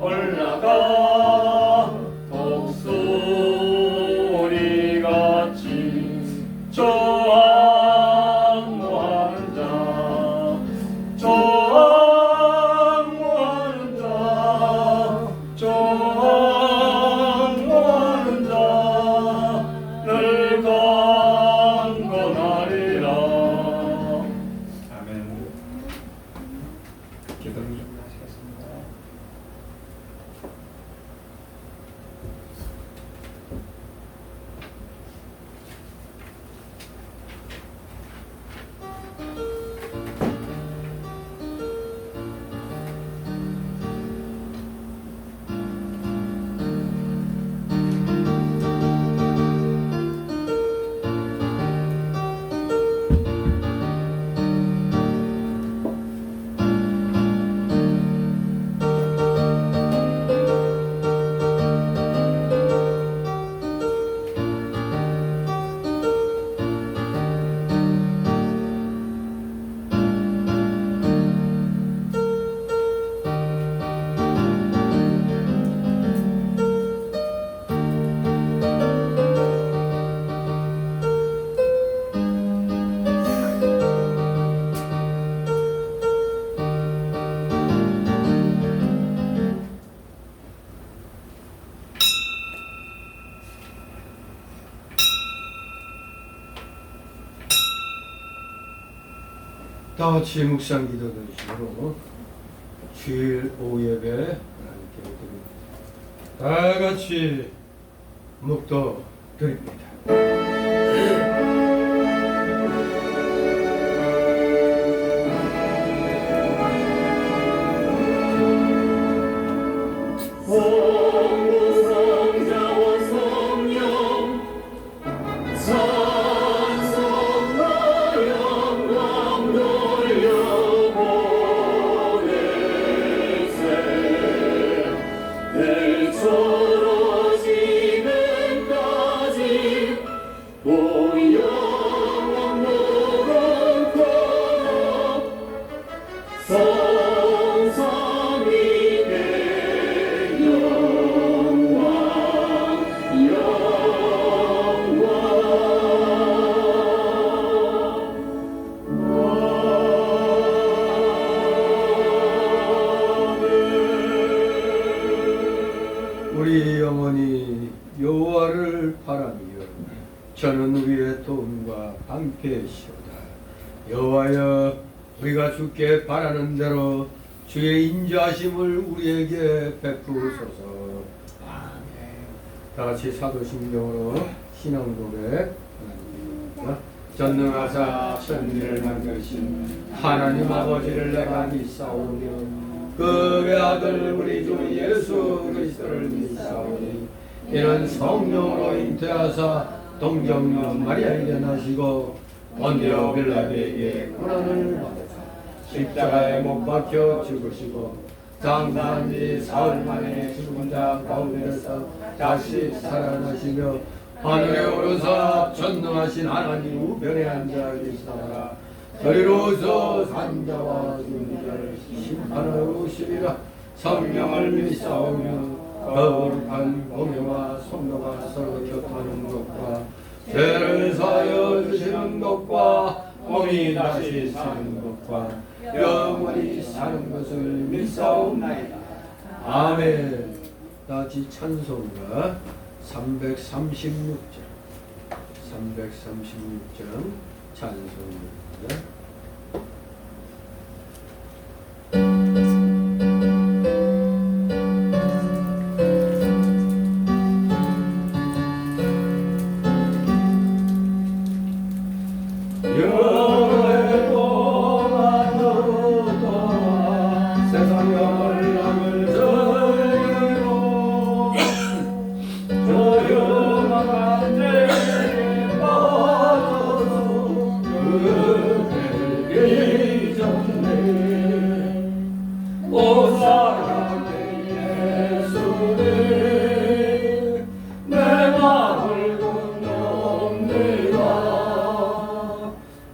올라가 독수리같이 조항모하는 자 늘 강건하리라. 아멘. 기도를 좀 하시겠습니다. 다 같이 묵상 기도 드리시므로 주일 오후 예배 하나님께 드립니다. 다 같이 묵도 드립니다. 우리 영혼이 여호와를 바라며 저는 위의 도움과 방패시오다. 여호와여, 우리가 주께 바라는 대로 주의 인자하심을 우리에게 베푸소서. 아멘. 다 같이 사도신경으로 신앙 고백 하나님입니다. 전능하사 천지를 만드신 하나님 아버지를 내가 믿사오며 그 외아들 우리 주 예수 그리스도를 믿사오니 이는 성령으로 잉태하사 동정녀 마리아에게 나시고 본디오 빌라도에게 고난을 받으사 십자가에 못 박혀 죽으시고 장사한 지 사흘 만에 죽은 자 가운데서 다시 살아나시며 하늘에 오르사 전능하신 하나님 우편에 앉아 계시다가 저리로서 산자와 죽은 자를 심판하러 오시리라. 성령을 믿사오며 거룩한 공회와 성도가 서로 교통하는 것과 죄를 사하여 주시는 것과 몸이 다시 사는 것과 영원히 사는 것을 믿사옵나이다. 아멘. 다시 찬송가 336장 찬송입니다.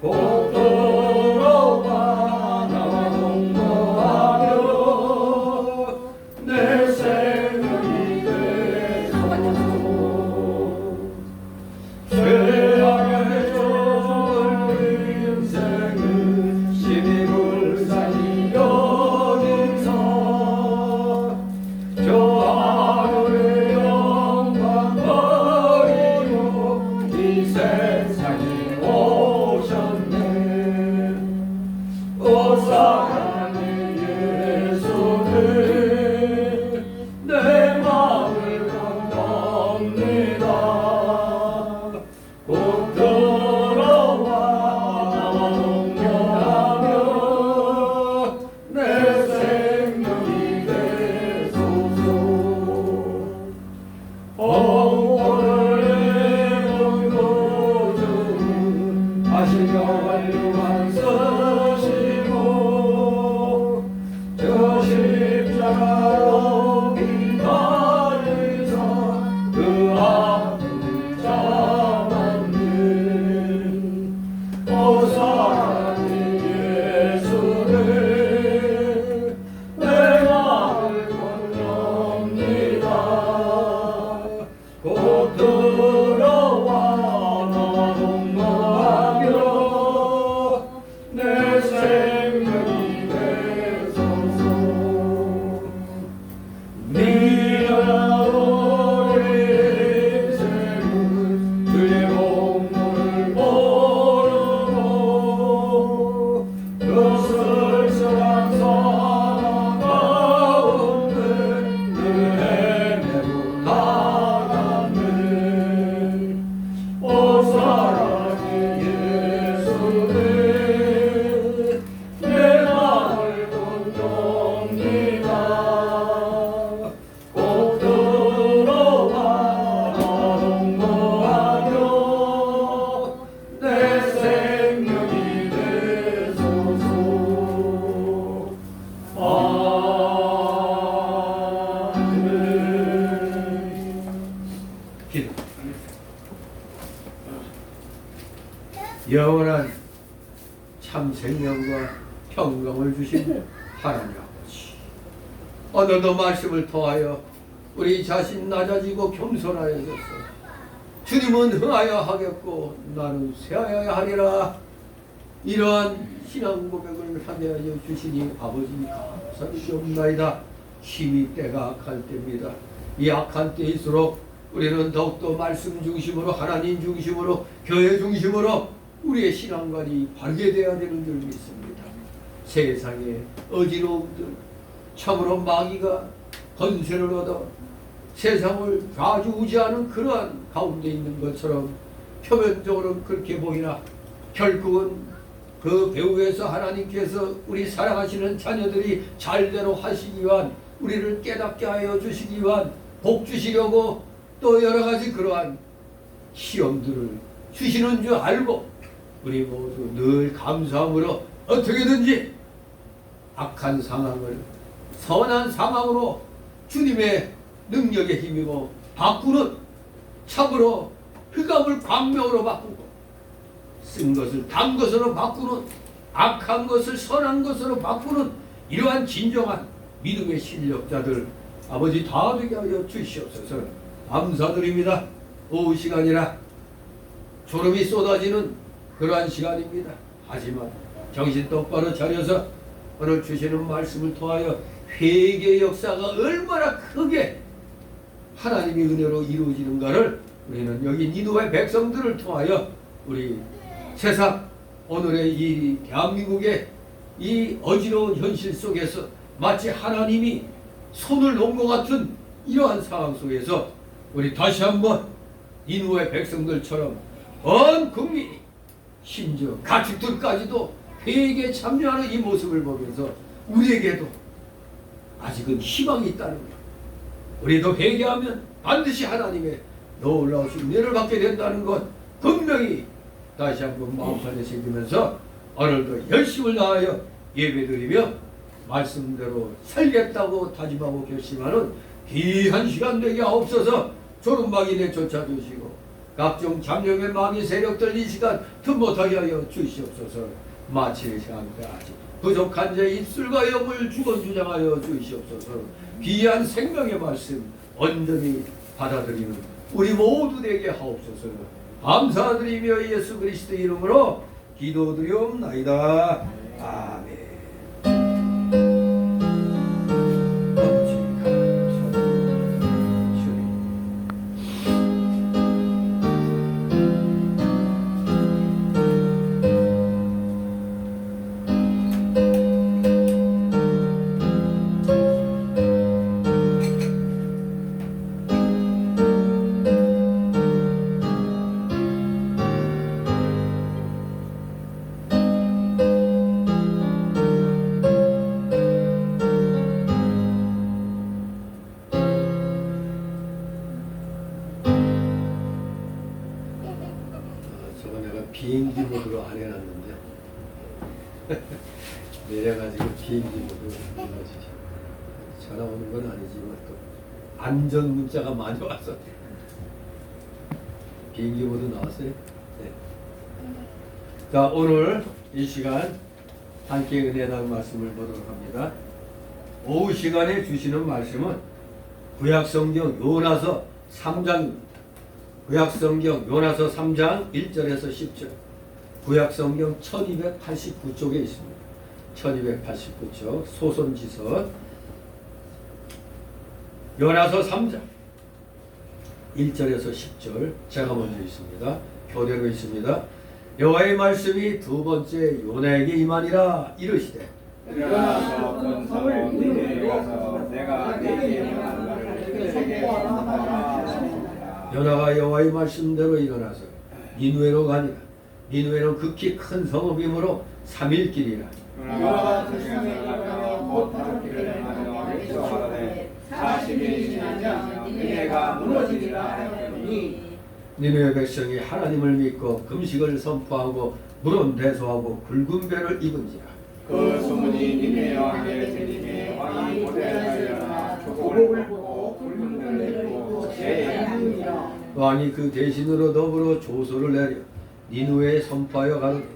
복도로 나와 영원한 참 생명과 평강을 주신 하나님 아버지, 오늘도 말씀을 통하여 우리 자신 낮아지고 겸손하여져서 주님은 흥하여 하겠고 나는 쇠하여야 하리라, 이러한 신앙 고백을 하게 주시니 아버지 감사드리옵나이다. 힘이 때가 악할 때입니다. 이 악한 때일수록 우리는 더욱더 말씀 중심으로, 하나님 중심으로, 교회 중심으로 우리의 신앙관이 바르게 되어야 되는 줄 믿습니다. 세상의 어지러움들, 참으로 마귀가 권세를 얻어 세상을 좌지우지하는 그러한 가운데 있는 것처럼 표면적으로는 그렇게 보이나 결국은 그 배후에서 하나님께서 우리 사랑하시는 자녀들이 잘대로 하시기 위한, 우리를 깨닫게 하여 주시기 위한, 복 주시려고 또 여러 가지 그러한 시험들을 주시는 줄 알고 우리 모두 늘 감사함으로 어떻게든지 악한 상황을 선한 상황으로 주님의 능력에 힘입어 바꾸는, 참으로 흑암을 광명으로 바꾸고 쓴 것을 단 것으로 바꾸는, 악한 것을 선한 것으로 바꾸는 이러한 진정한 믿음의 실력자들 아버지 다 되게 하여 주시옵소서. 감사드립니다. 오후 시간이라 졸음이 쏟아지는 그러한 시간입니다. 하지만 정신 똑바로 차려서 오늘 주시는 말씀을 통하여 회개의 역사가 얼마나 크게 하나님의 은혜로 이루어지는가를 우리는 여기 니느웨 백성들을 통하여 우리 세상 오늘의 이 대한민국의 이 어지러운 현실 속에서 마치 하나님이 손을 놓은 것 같은 이러한 상황 속에서 우리 다시 한번 니느웨 백성들처럼 온 국민이 심지어 가축들까지도 회개에 참여하는 이 모습을 보면서 우리에게도 아직은 희망이 있다는 것, 우리도 회개하면 반드시 하나님의 놀라우신 은혜를 받게 된다는 것 분명히 다시 한번 마음판에 새기면서 오늘도 열심을 다하여 예배드리며 말씀대로 살겠다고 다짐하고 결심하는 귀한 시간 되게 하옵소서. 조름막이 내쫓아주시고 각종 잠룡의 마귀 세력들 이 시간 틈못하게 하여 주시옵소서. 마칠 시간까지 부족한 제 입술과 영을 주권주장하여 주시옵소서. 귀한 생명의 말씀 온전히 받아들이는 우리 모두 되게 하옵소서. 감사드리며 예수 그리스도 이름으로 기도드리옵나이다. 아멘. 비행기 모드로 안 해놨는데 내려가지고 비행기 모드로 눌러주시고, 전화 오는 건 아니지만 또 안전 문자가 많이 와서 비행기 모드 나왔어요. 네. 자, 오늘 이 시간 함께 은혜당 말씀을 보도록 합니다. 오후 시간에 주시는 말씀은 구약성경 요나서 3장입니다. 구약성경 요나서 3장 1절에서 10절, 구약성경 1289쪽에 있습니다. 1289쪽 소선지서 요나서 3장 1절에서 10절 제가 먼저 있습니다. 교대로 있습니다. 여호와의 말씀이 두 번째 요나에게 임하니라. 이르시되 일어나서 권사로 니네에 가서 내가 네게 명한 말을 그에게 전하라. 요나가 여호와의 말씀대로 일어나서 니느웨로 가니라. 니느웨는 극히 큰 성읍이므로 3일 길이라. 요나가 들승에 가며 곧 다른 길을 행하며 일조하되 40일이 지나면 니네가 무너지리라 하였더니 니느웨 백성이 하나님을 믿고 금식을 선포하고 물은 대소하고 굵은 배를 입은지라. 그 소문이 니네 왕에 들리매 왕이 고대하여 일어나 조복을 보고 굵은 배를 입고 제에 왕이 그 대신으로 더불어 조소를 내려 니누에 선포하여 가로되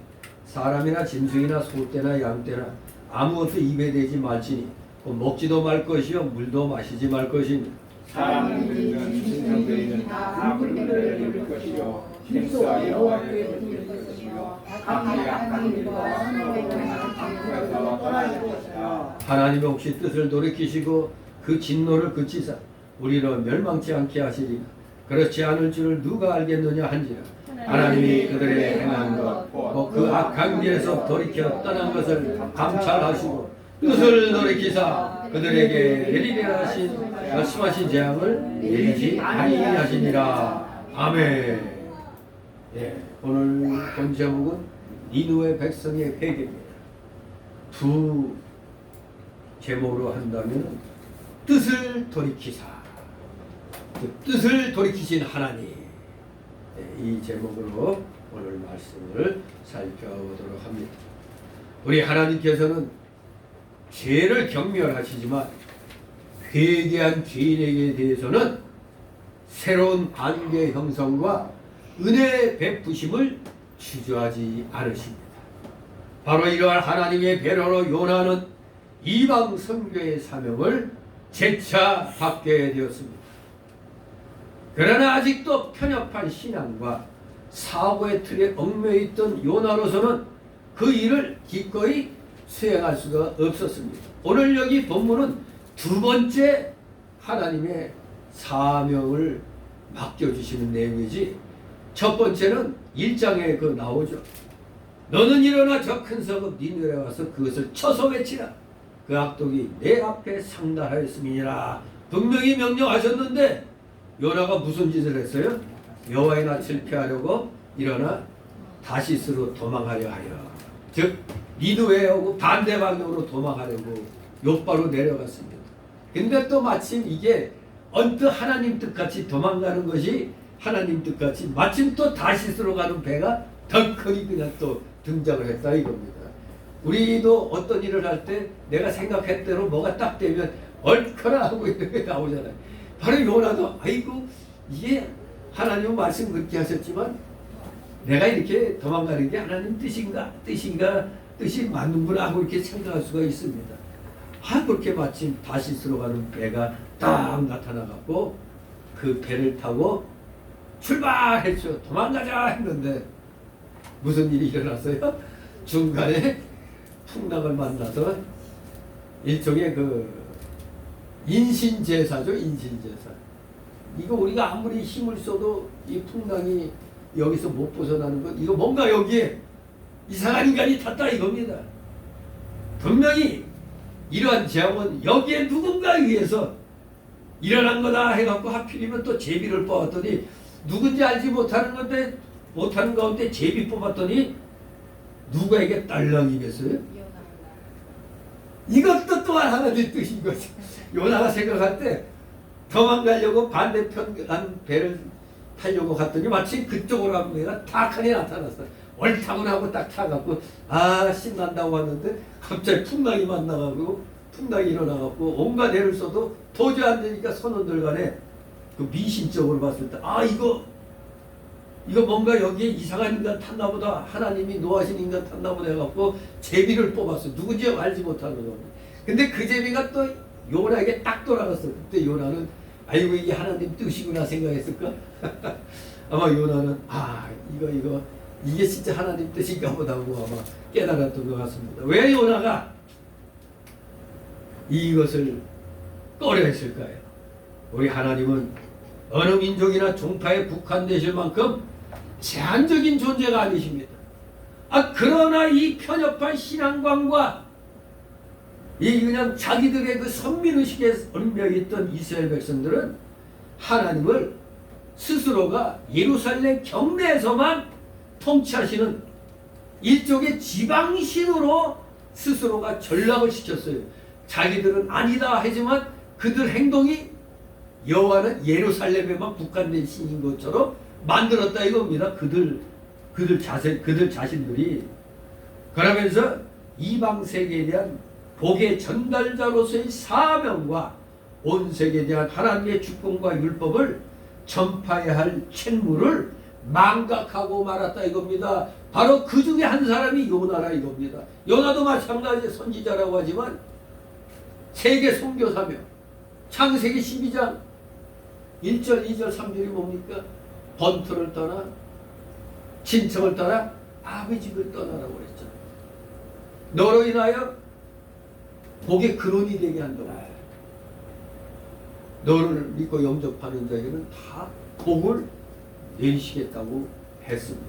사람이나 짐승이나 소떼나 양떼나 아무것도 입에 대지 말지니 곧 먹지도 말 것이요 물도 마시지 말 것이니 사람은 들이는 짐승들이는 다 물들에 들릴 것이요 짐승과 여호와께 들릴 것이며 각기 악한 일과 수고로는 방에서 떠나질 것이다. 하나님의 혹시 뜻을 돌이키시고 그 진노를 그치사 우리를 멸망치 않게 하시리라. 그렇지 않을 줄을 누가 알겠느냐 한지라. 하나님이 그들의 행한 것그 악한 길에서 돌이켜 떠난 것을 감찰하시고 뜻을 돌이키사 그들에게 내리려 하신 말씀하신 재앙을 내리지 아니하시니라. 아멘. 예, 오늘 본 제목은 니누의 백성의 회개입니다. 두 제목으로 한다면 뜻을 돌이키사, 그 뜻을 돌이키신 하나님, 이 제목으로 오늘 말씀을 살펴보도록 합니다. 우리 하나님께서는 죄를 경멸하시지만 회개한 죄인에게 대해서는 새로운 관계 형성과 은혜 베푸심을 주저하지 않으십니다. 바로 이러한 하나님의 배려로 요나는 이방 선교의 사명을 재차 받게 되었습니다. 그러나 아직도 편협한 신앙과 사고의 틀에 얽매여 있던 요나로서는 그 일을 기꺼이 수행할 수가 없었습니다. 오늘 여기 본문은 두 번째 하나님의 사명을 맡겨주시는 내용이지, 첫 번째는 1장에 그 나오죠. 너는 일어나 저 큰 성읍 니느웨에 와서 그것을 쳐서 외치라. 그 악독이 내 앞에 상달하였음이니라. 분명히 명령하셨는데 요나가 무슨 짓을 했어요? 여호와의 낯을 피하려고 일어나 다시스로 도망하려 하여, 즉 니느웨하고 반대 방향으로 도망하려고 욥바로 내려갔습니다. 근데 또 마침 이게 언뜻 하나님 뜻같이 도망가는 것이 하나님 뜻같이 마침 또 다시스로 가는 배가 더 크게 그냥 또 등장을 했다 이겁니다. 우리도 어떤 일을 할 때 내가 생각한 대로 뭐가 딱 되면 얼커나 하고 이렇게 나오잖아요. 바로 요나도 아이고 이게 하나님 말씀 그렇게 하셨지만 내가 이렇게 도망가는 게 하나님 뜻이 맞는구나 하고 이렇게 생각할 수가 있습니다. 그렇게 마침 다시스로 가는 배가 딱 나타나갖고 그 배를 타고 출발했죠. 도망가자 했는데 무슨 일이 일어났어요? 중간에 풍랑을 만나서 일종의 그 인신제사죠. 인신제사. 이거 우리가 아무리 힘을 써도 이 풍랑이 여기서 못 벗어나는 것, 이거 뭔가 여기에 이상한 인간이 탔다 이겁니다. 분명히 이러한 재앙은 여기에 누군가 의해서 일어난 거다 해갖고 하필이면 또 제비를 뽑았더니 누군지 알지 못하는 건데 못하는 가운데 제비 뽑았더니 누구에게 딸랑이겠어요? 이것도 또한 하나님 뜻인 거지. 요나가 생각할 때 도망가려고 반대편 한 배를 타려고 갔더니 마침 그쪽으로 한 배가 탁하니 나타났어. 옳다고 하고 딱 타갖고 신난다고 하는데 갑자기 풍랑이 만나가고 풍랑이 일어나갖고 온갖 애를 써도 도저히 안 되니까 선원들 간에 그 미신적으로 봤을 때 이거 뭔가 여기에 이상한 인간 탔나 보다, 하나님이 노하신 인간 탔나 보다 해갖고 제비를 뽑았어. 누군지 알지 못하는 거. 근데 그 제비가 또 요나에게 딱 돌아갔어. 그때 요나는 아이고 이게 하나님 뜻이구나 생각했을까? 아마 요나는 이게 진짜 하나님 뜻인가 보다 하고 아마 깨달았던 것 같습니다. 왜 요나가 이것을 꺼려 했을까요? 우리 하나님은 어느 민족이나 종파에 국한되실 만큼 제한적인 존재가 아니십니다. 그러나 이 편협한 신앙관과 이 그냥 자기들의 그 선민의식에 얽매여있던 이스라엘 백성들은 하나님을 스스로가 예루살렘 경내에서만 통치하시는 일종의 지방신으로 스스로가 전락을 시켰어요. 자기들은 아니다 하지만 그들 행동이 여호와는 예루살렘에만 국한된 신인 것처럼 만들었다 이겁니다. 그들 자신들이. 그러면서 이방 세계에 대한 복의 전달자로서의 사명과 온 세계에 대한 하나님의 주권과 율법을 전파해야 할 책무를 망각하고 말았다 이겁니다. 바로 그 중에 한 사람이 요나라 이겁니다. 요나도 마찬가지 선지자라고 하지만 세계 선교사며 창세기 12장 1절, 2절, 3절이 뭡니까? 번토를 떠나 친척을 떠나 아버지 집을 떠나라고 그랬죠. 너로 인하여 복의 근원이 되게 한다고. 너를 믿고 영접하는 자에게는 다 복을 내리시겠다고 했습니다.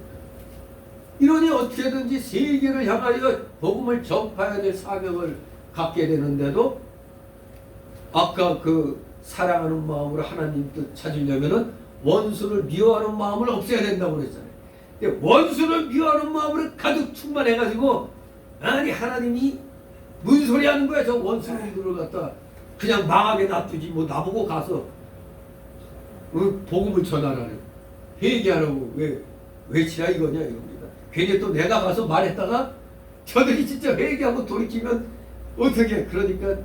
이러니 어떻게든지 세계를 향하여 복음을 전파해야 될 사명을 갖게 되는데도 아까 그 사랑하는 마음으로 하나님 뜻 찾으려면은 원수를 미워하는 마음을 없애야 된다고 그랬잖아요. 근데 원수를 미워하는 마음으로 가득 충만해가지고 아니 하나님이 무슨 소리 하는 거야 저 원수들을 갖다 그냥 망하게 놔두지 뭐 나보고 가서 복음을 전하라는 회개하라고 왜 외치라 이거냐 이겁니다. 괜히 또 내가 가서 말했다가 저들이 진짜 회개하고 돌이키면 어떻게 그러니까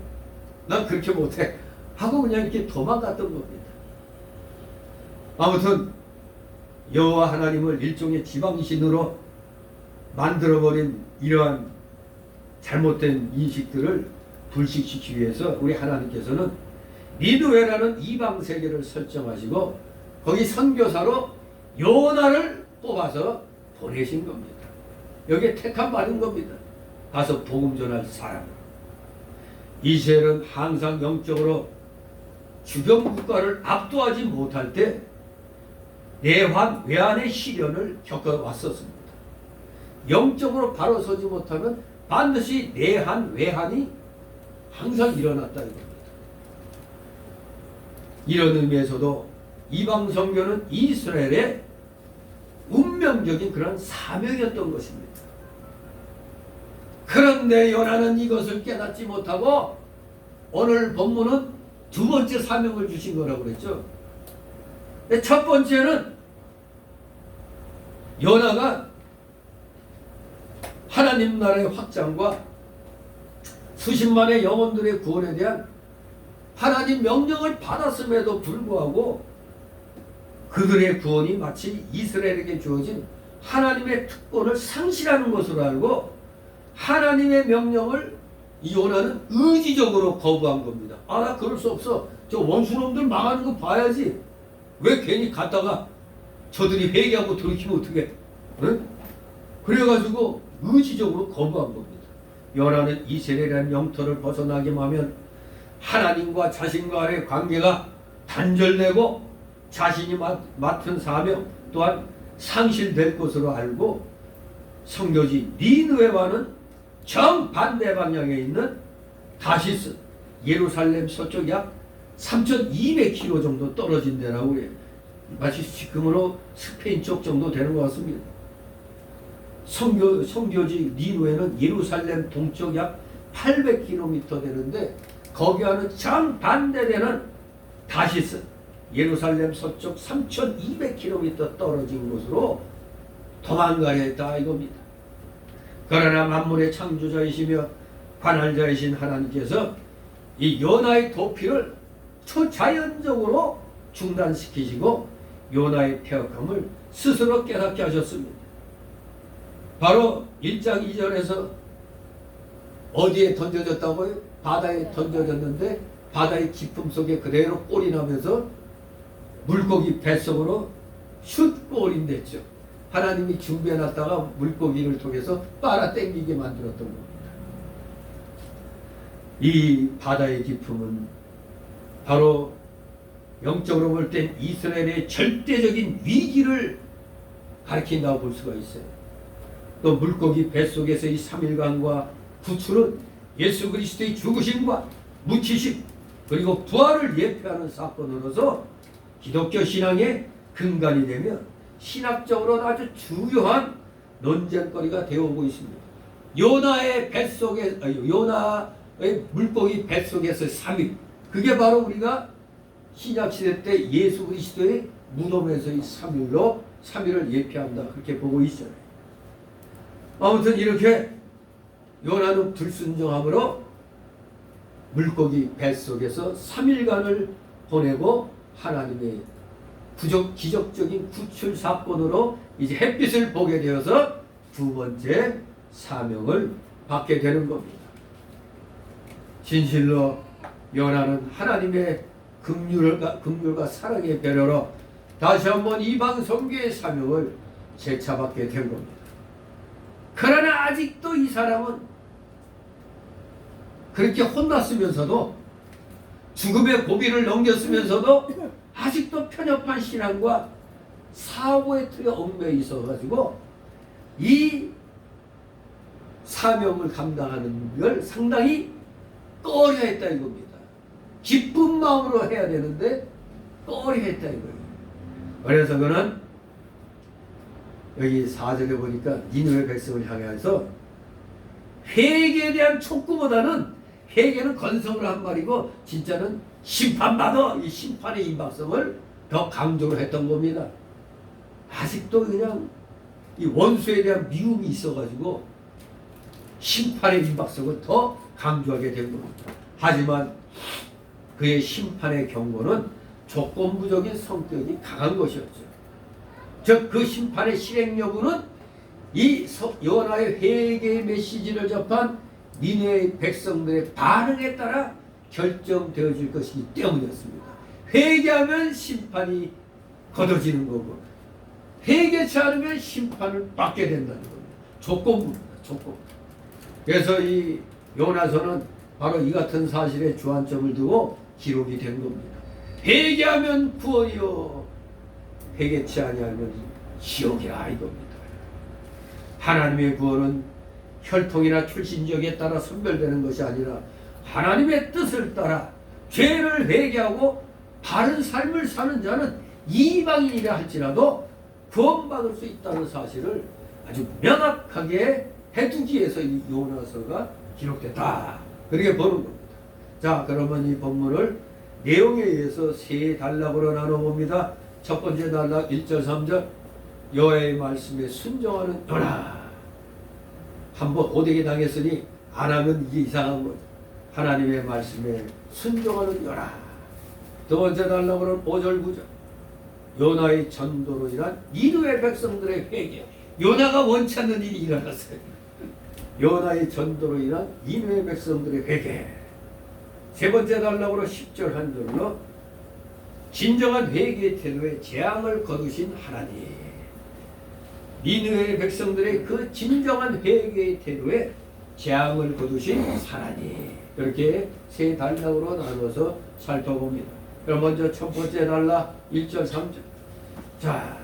난 그렇게 못해 하고 그냥 이렇게 도망갔던 겁니다. 아무튼 여호와 하나님을 일종의 지방신으로 만들어버린 이러한 잘못된 인식들을 불식시키기 위해서 우리 하나님께서는 니느웨라는 이방 세계를 설정하시고 거기 선교사로 요나를 뽑아서 보내신 겁니다. 여기에 택함 받은 겁니다. 가서 복음 전할 사람. 이스라엘은 항상 영적으로 주변 국가를 압도하지 못할 때 내환, 외환의 시련을 겪어왔었습니다. 영적으로 바로 서지 못하면 반드시 내환, 외환이 항상 일어났다 이겁니다. 이런 의미에서도 이방 선교는 이스라엘의 운명적인 그런 사명이었던 것입니다. 그런데 요나는 이것을 깨닫지 못하고 오늘 본문은 두 번째 사명을 주신 거라고 그랬죠. 첫 번째는 요나가 하나님 나라의 확장과 수십만의 영혼들의 구원에 대한 하나님 명령을 받았음에도 불구하고 그들의 구원이 마치 이스라엘에게 주어진 하나님의 특권을 상실하는 것으로 알고 하나님의 명령을 이 요나는 의지적으로 거부한 겁니다. 아, 나 그럴 수 없어. 저 원수놈들 망하는 거 봐야지. 왜 괜히 갔다가 저들이 회개하고 돌이키면 어떡해? 응? 그래가지고 의지적으로 거부한 겁니다. 요나는 이스라엘이라는 영토를 벗어나기만 하면 하나님과 자신과의 관계가 단절되고 자신이 맡은 사명 또한 상실될 것으로 알고 선교지 니느웨와는 정반대 방향에 있는 다시스, 예루살렘 서쪽 약 3,200km 정도 떨어진 데라고 해요. 마치 지금으로 스페인 쪽 정도 되는 것 같습니다. 선교지 니느웨는 예루살렘 동쪽 약 800km 되는데 거기와는 정반대되는 다시스, 예루살렘 서쪽 3,200km 떨어진 곳으로 도망가려 했다 이겁니다. 그러나 만물의 창조자이시며 관할자이신 하나님께서 이 요나의 도피를 초자연적으로 중단시키시고 요나의 폐역함을 스스로 깨닫게 하셨습니다. 바로 1장 2절에서 어디에 던져졌다고요? 바다에 던져졌는데 바다의 깊음 속에 그대로 꼴이 나면서 물고기 뱃속으로 슛 꼴이 됐죠. 하나님이 준비해놨다가 물고기를 통해서 빨아당기게 만들었던 겁니다. 이 바다의 깊음은 바로 영적으로 볼 땐 이스라엘의 절대적인 위기를 가리킨다고 볼 수가 있어요. 또 물고기 뱃속에서 이 3일간과 구출은 예수 그리스도의 죽으심과 묻히심 그리고 부활을 예표하는 사건으로서 기독교 신앙의 근간이 되며 신학적으로 아주 중요한 논쟁거리가 되어오고 있습니다. 요나의 뱃속에 요나의 물고기 뱃속에서 3일 그게 바로 우리가 신약시대 때 예수 그리스도의 무덤에서의 3일로 3일을 예표한다 그렇게 보고 있어요. 아무튼 이렇게 요나는 불순종함으로 물고기 뱃속에서 3일간을 보내고 하나님의 기적적인 구출 사건으로 이제 햇빛을 보게 되어서 두 번째 사명을 받게 되는 겁니다. 진실로 요나는 하나님의 긍휼과 사랑의 배려로 다시 한번 이방 선교의 사명을 재차받게 된 겁니다. 그러나 아직도 이 사람은 그렇게 혼났으면서도 죽음의 고비를 넘겼으면서도 아직도 편협한 신앙과 사고의 틀에 얽매여 있어가지고 이 사명을 감당하는 걸 상당히 꺼려했다 이겁니다. 기쁜 마음으로 해야 되는데 꺼려했다 이거예요. 그래서 그는 여기 4절에 보니까 니느웨 백성을 향해서 회개에 대한 촉구보다는 회개는 건성을 한 말이고 진짜는 심판받아 이 심판의 임박성을 더 강조를 했던 겁니다. 아직도 그냥 이 원수에 대한 미움이 있어가지고 심판의 임박성을 더 강조하게 된 겁니다. 하지만 그의 심판의 경고는 조건부적인 성격이 강한 것이었죠. 즉 그 심판의 실행 여부는 이 요나의 회개의 메시지를 접한 니느웨의 백성들의 반응에 따라 결정되어질 것이기 때문이었습니다. 회개하면 심판이 거둬지는 거고 회개치 않으면 심판을 받게 된다는 겁니다. 조건부입니다. 조건. 그래서 이 요나서는 바로 이 같은 사실에 주안점을 두고 기록이 된 겁니다. 회개하면 구원이요 회개치 아니하면 지옥이라 이겁니다. 하나님의 구원은 혈통이나 출신 지역에 따라 선별되는 것이 아니라 하나님의 뜻을 따라 죄를 회개하고 바른 삶을 사는 자는 이방인이라 할지라도 구원받을 수 있다는 사실을 아주 명확하게 해두기 위해서 이 요나서가 기록됐다. 그렇게 보는 겁니다. 자, 그러면 이 본문을 내용에 의해서 세 단락으로 나눠봅니다. 첫 번째 단락 1절 3절 여호와의 말씀에 순종하는 요나. 한번 오대게 당했으니 안 하면 이게 이상한 거죠. 하나님의 말씀에 순종하는 요나. 두 번째 단락으로는 5절 9절 요나의 전도로 인한 니느웨 백성들의 회개. 요나가 원치 않는 일이 일어났어요. 요나의 전도로 인한 니느웨 백성들의 회개. 세 번째 단락으로 10절 한 절로 진정한 회개의 태도에 재앙을 거두신 하나님. 니느웨 백성들의 그 진정한 회개의 태도에 재앙을 거두신 하나님. 이렇게 세 단락으로 나눠서 살펴봅니다. 그럼 먼저 첫 번째 단락 1절 3절. 자,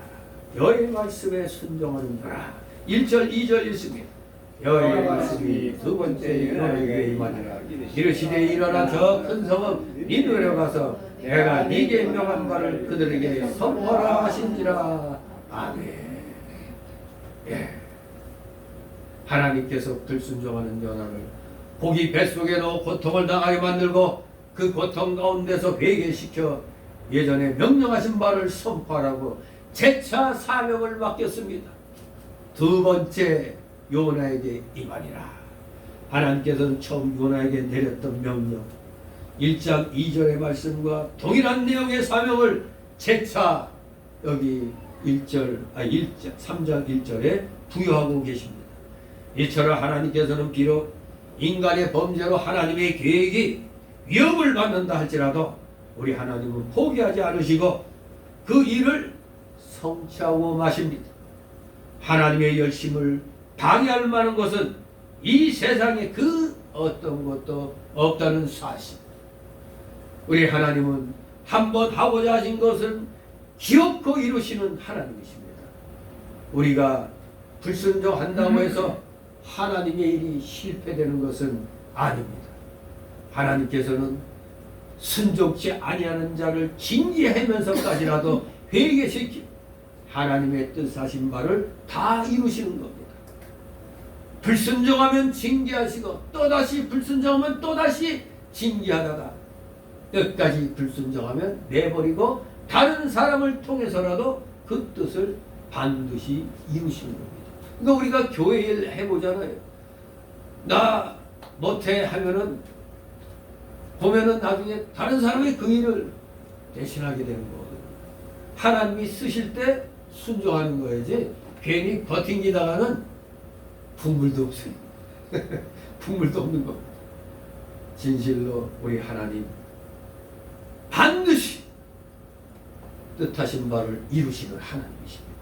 여호와의 말씀에 순종하는 자라. 1절 2절 읽습니다. 여호와의 말씀이 두 번째 너에게 임하니라. 이르시되 일어나 저 큰 성읍 니느웨로 가서 내가 네게 명한 바를 그들에게 선포하라 하신지라. 아멘. 예. 하나님께서 불순종하는 요나를 고기 뱃속에 넣어 고통을 당하게 만들고 그 고통 가운데서 회개시켜 예전에 명령하신 바를 선포하라고 재차 사명을 맡겼습니다. 두 번째 요나에게 임하니라. 하나님께서는 처음 요나에게 내렸던 명령 1장 2절의 말씀과 동일한 내용의 사명을 재차 여기 3장 1절에 부여하고 계십니다. 이처럼 하나님께서는 비록 인간의 범죄로 하나님의 계획이 위협을 받는다 할지라도 우리 하나님은 포기하지 않으시고 그 일을 성취하고 마십니다. 하나님의 열심을 방해할 만한 것은 이 세상에 그 어떤 것도 없다는 사실. 우리 하나님은 한번 하고자 하신 것은 기어코 이루시는 하나님이십니다. 우리가 불순종한다고 해서 하나님의 일이 실패되는 것은 아닙니다. 하나님께서는 순종치 아니하는 자를 징계하면서까지라도 회개시키 하나님의 뜻하신 바를 다 이루시는 겁니다. 불순종하면 징계하시고 또다시 불순종하면 또다시 징계하다가 끝까지 불순종하면 내버리고 다른 사람을 통해서라도 그 뜻을 반드시 이루시는 겁니다. 그러니까 우리가 교회 일 해보잖아요. 나 못해 하면은 보면은 나중에 다른 사람의 그 일을 대신하게 되는 거거든요. 하나님이 쓰실 때 순종하는 거야지 괜히 버팅기다가는 분물도 없어요. 분물도 없는 거. 진실로 우리 하나님 반드시 뜻하신 바를 이루시는 하나님이십니다.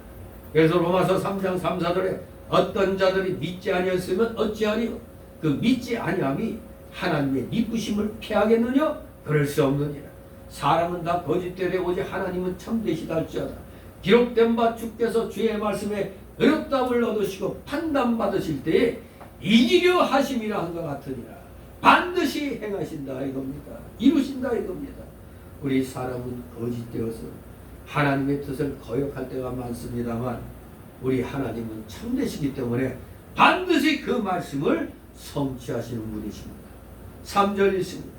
그래서 로마서 3장 3, 4절에 어떤 자들이 믿지 아니었으면 어찌하리요? 그 믿지 아니함이 하나님의 미쁘심을 피하겠느냐? 그럴 수 없느니라. 사람은 다 거짓되되 오직 하나님은 참되시다 할지어다. 기록된 바 주께서 주의 말씀에 의롭다함을 얻으시고 판단받으실 때에 이기려 하심이라 한 것 같으니라. 반드시 행하신다 이겁니다. 이루신다 이겁니다. 우리 사람은 거짓되어서 하나님의 뜻을 거역할 때가 많습니다만 우리 하나님은 참되시기 때문에 반드시 그 말씀을 성취하시는 분이십니다. 3절 있습니다.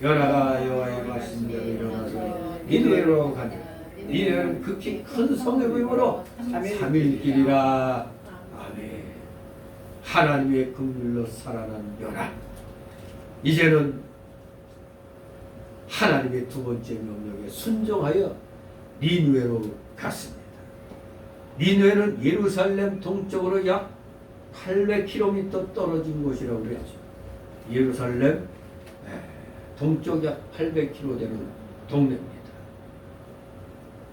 연하가 여호와의 말씀대로 일어나서 니느웨로 가니 니느웨는 극히 큰 성읍이므로 3일 길이라. 아멘. 하나님의 긍휼로 살아난 연하. 이제는 하나님의 두 번째 명령에 순종하여 니느웨로 갔습니다. 니느웨는 예루살렘 동쪽으로 약 800km 떨어진 곳이라고 그랬죠. 예루살렘 동쪽 약 800km 되는 동네입니다.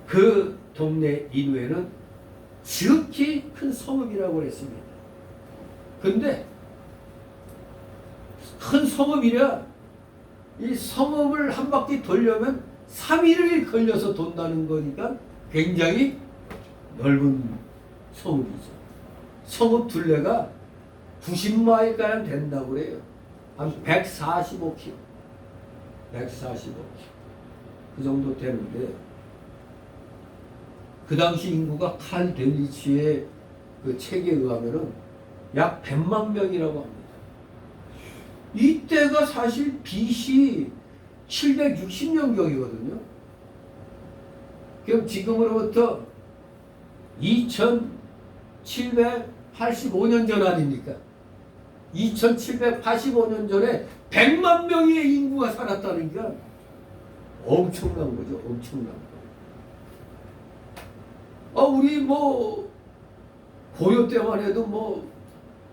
그 동네 니느웨는 지극히 큰 성읍이라고 했습니다. 근데 큰 성읍이라 이 성읍을 한 바퀴 돌려면 3일을 걸려서 돈다는 거니까 굉장히 넓은 성읍이죠. 성읍 둘레가 90마일가량 된다고 그래요. 한 145km. 145km. 그 정도 되는데 그 당시 인구가 칼 델리치의 그 책에 의하면은 약 100만 명이라고 합니다. 이때가 사실 BC 760년경이거든요. 그럼 지금으로부터 2785년 전 아닙니까? 2785년 전에 100만 명의 인구가 살았다는 게 엄청난 거죠. 엄청난 거. 우리 뭐 고려 때만 해도 뭐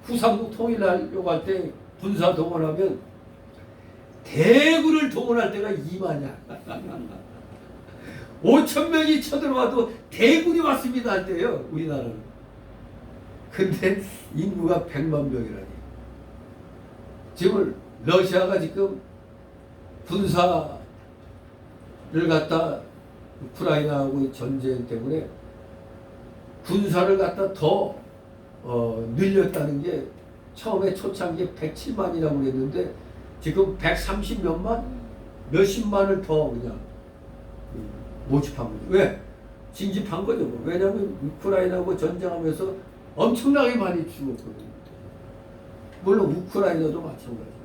후삼국 통일하려고 할 때 군사 동원하면 대군을 동원할 때가 2만이야. 5천 명이 쳐들어와도 대군이 왔습니다 할 때요. 우리나라는. 근데 인구가 100만 명이라니. 지금 러시아가 지금 군사를 갖다 우크라이나하고 전쟁 때문에 군사를 갖다 더 늘렸다는 게 처음에 초창기에 107만이라고 그랬는데 지금 130몇만? 몇십만을 더 그냥 모집한 거죠. 왜? 징집한 거죠. 왜냐하면 우크라이나하고 전쟁하면서 엄청나게 많이 죽었거든요. 물론 우크라이나도 마찬가지예요.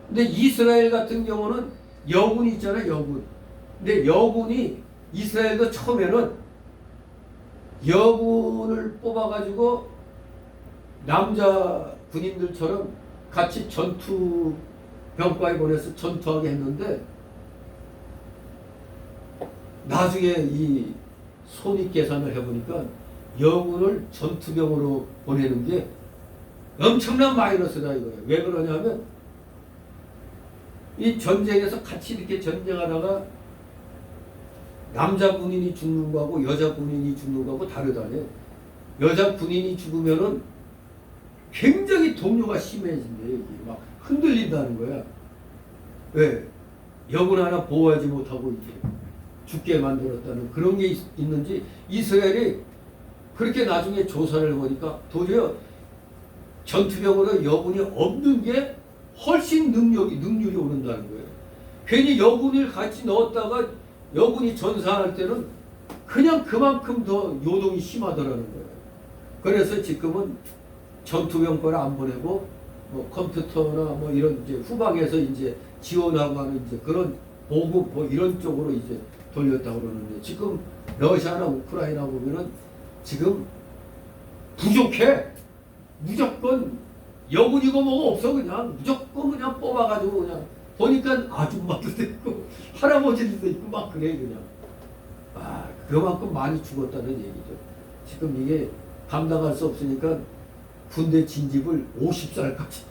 근데 이스라엘 같은 경우는 여군 있잖아요. 여군. 근데 여군이 이스라엘도 처음에는 여군을 뽑아가지고 남자 군인들처럼 같이 전투 병과에 보내서 전투하게 했는데 나중에 이 손익 계산을 해보니까 여군을 전투병으로 보내는 게 엄청난 마이너스다 이거예요. 왜 그러냐면 이 전쟁에서 같이 이렇게 전쟁하다가 남자 군인이 죽는 거하고 여자 군인이 죽는 거하고 다르다네. 여자 군인이 죽으면은 굉장히 동료가 심해진대. 막 흔들린다는 거야. 왜? 여군 하나 보호하지 못하고 이제 죽게 만들었다는 그런 게 있는지 이스라엘이 그렇게 나중에 조사를 해보니까 도리어 전투병으로 여군이 없는 게 훨씬 능률이 오른다는 거예요. 괜히 여군을 같이 넣었다가 여군이 전사할 때는 그냥 그만큼 더 요동이 심하더라는 거예요. 그래서 지금은 전투병과를 안 보내고 뭐 컴퓨터나 뭐 이런 이제 후방에서 이제 지원하고 하는 이제 그런 보급 뭐 이런 쪽으로 이제 돌렸다고 그러는데 지금 러시아나 우크라이나 보면은 지금 부족해. 무조건 여군이고 뭐고 없어. 그냥 무조건 그냥 뽑아가지고 그냥 보니까 아줌마도 있고 할아버지도 있고 막 그래. 그냥 그만큼 많이 죽었다는 얘기죠. 지금 이게 감당할 수 없으니까 군대 진집을 50살까지